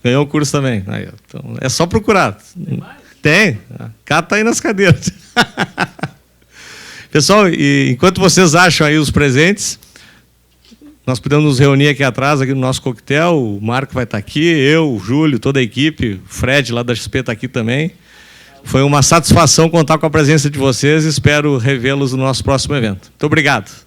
S1: Ganhou o curso também. Aí, então, é só procurar. Tem mais? Tem. Cá está aí nas cadeiras. Pessoal, enquanto vocês acham aí os presentes, nós podemos nos reunir aqui atrás, aqui no nosso coquetel. O Marco vai estar aqui, eu, o Júlio, toda a equipe. O Fred, lá da XP, está aqui também. Foi uma satisfação contar com a presença de vocês e espero revê-los no nosso próximo evento. Muito obrigado.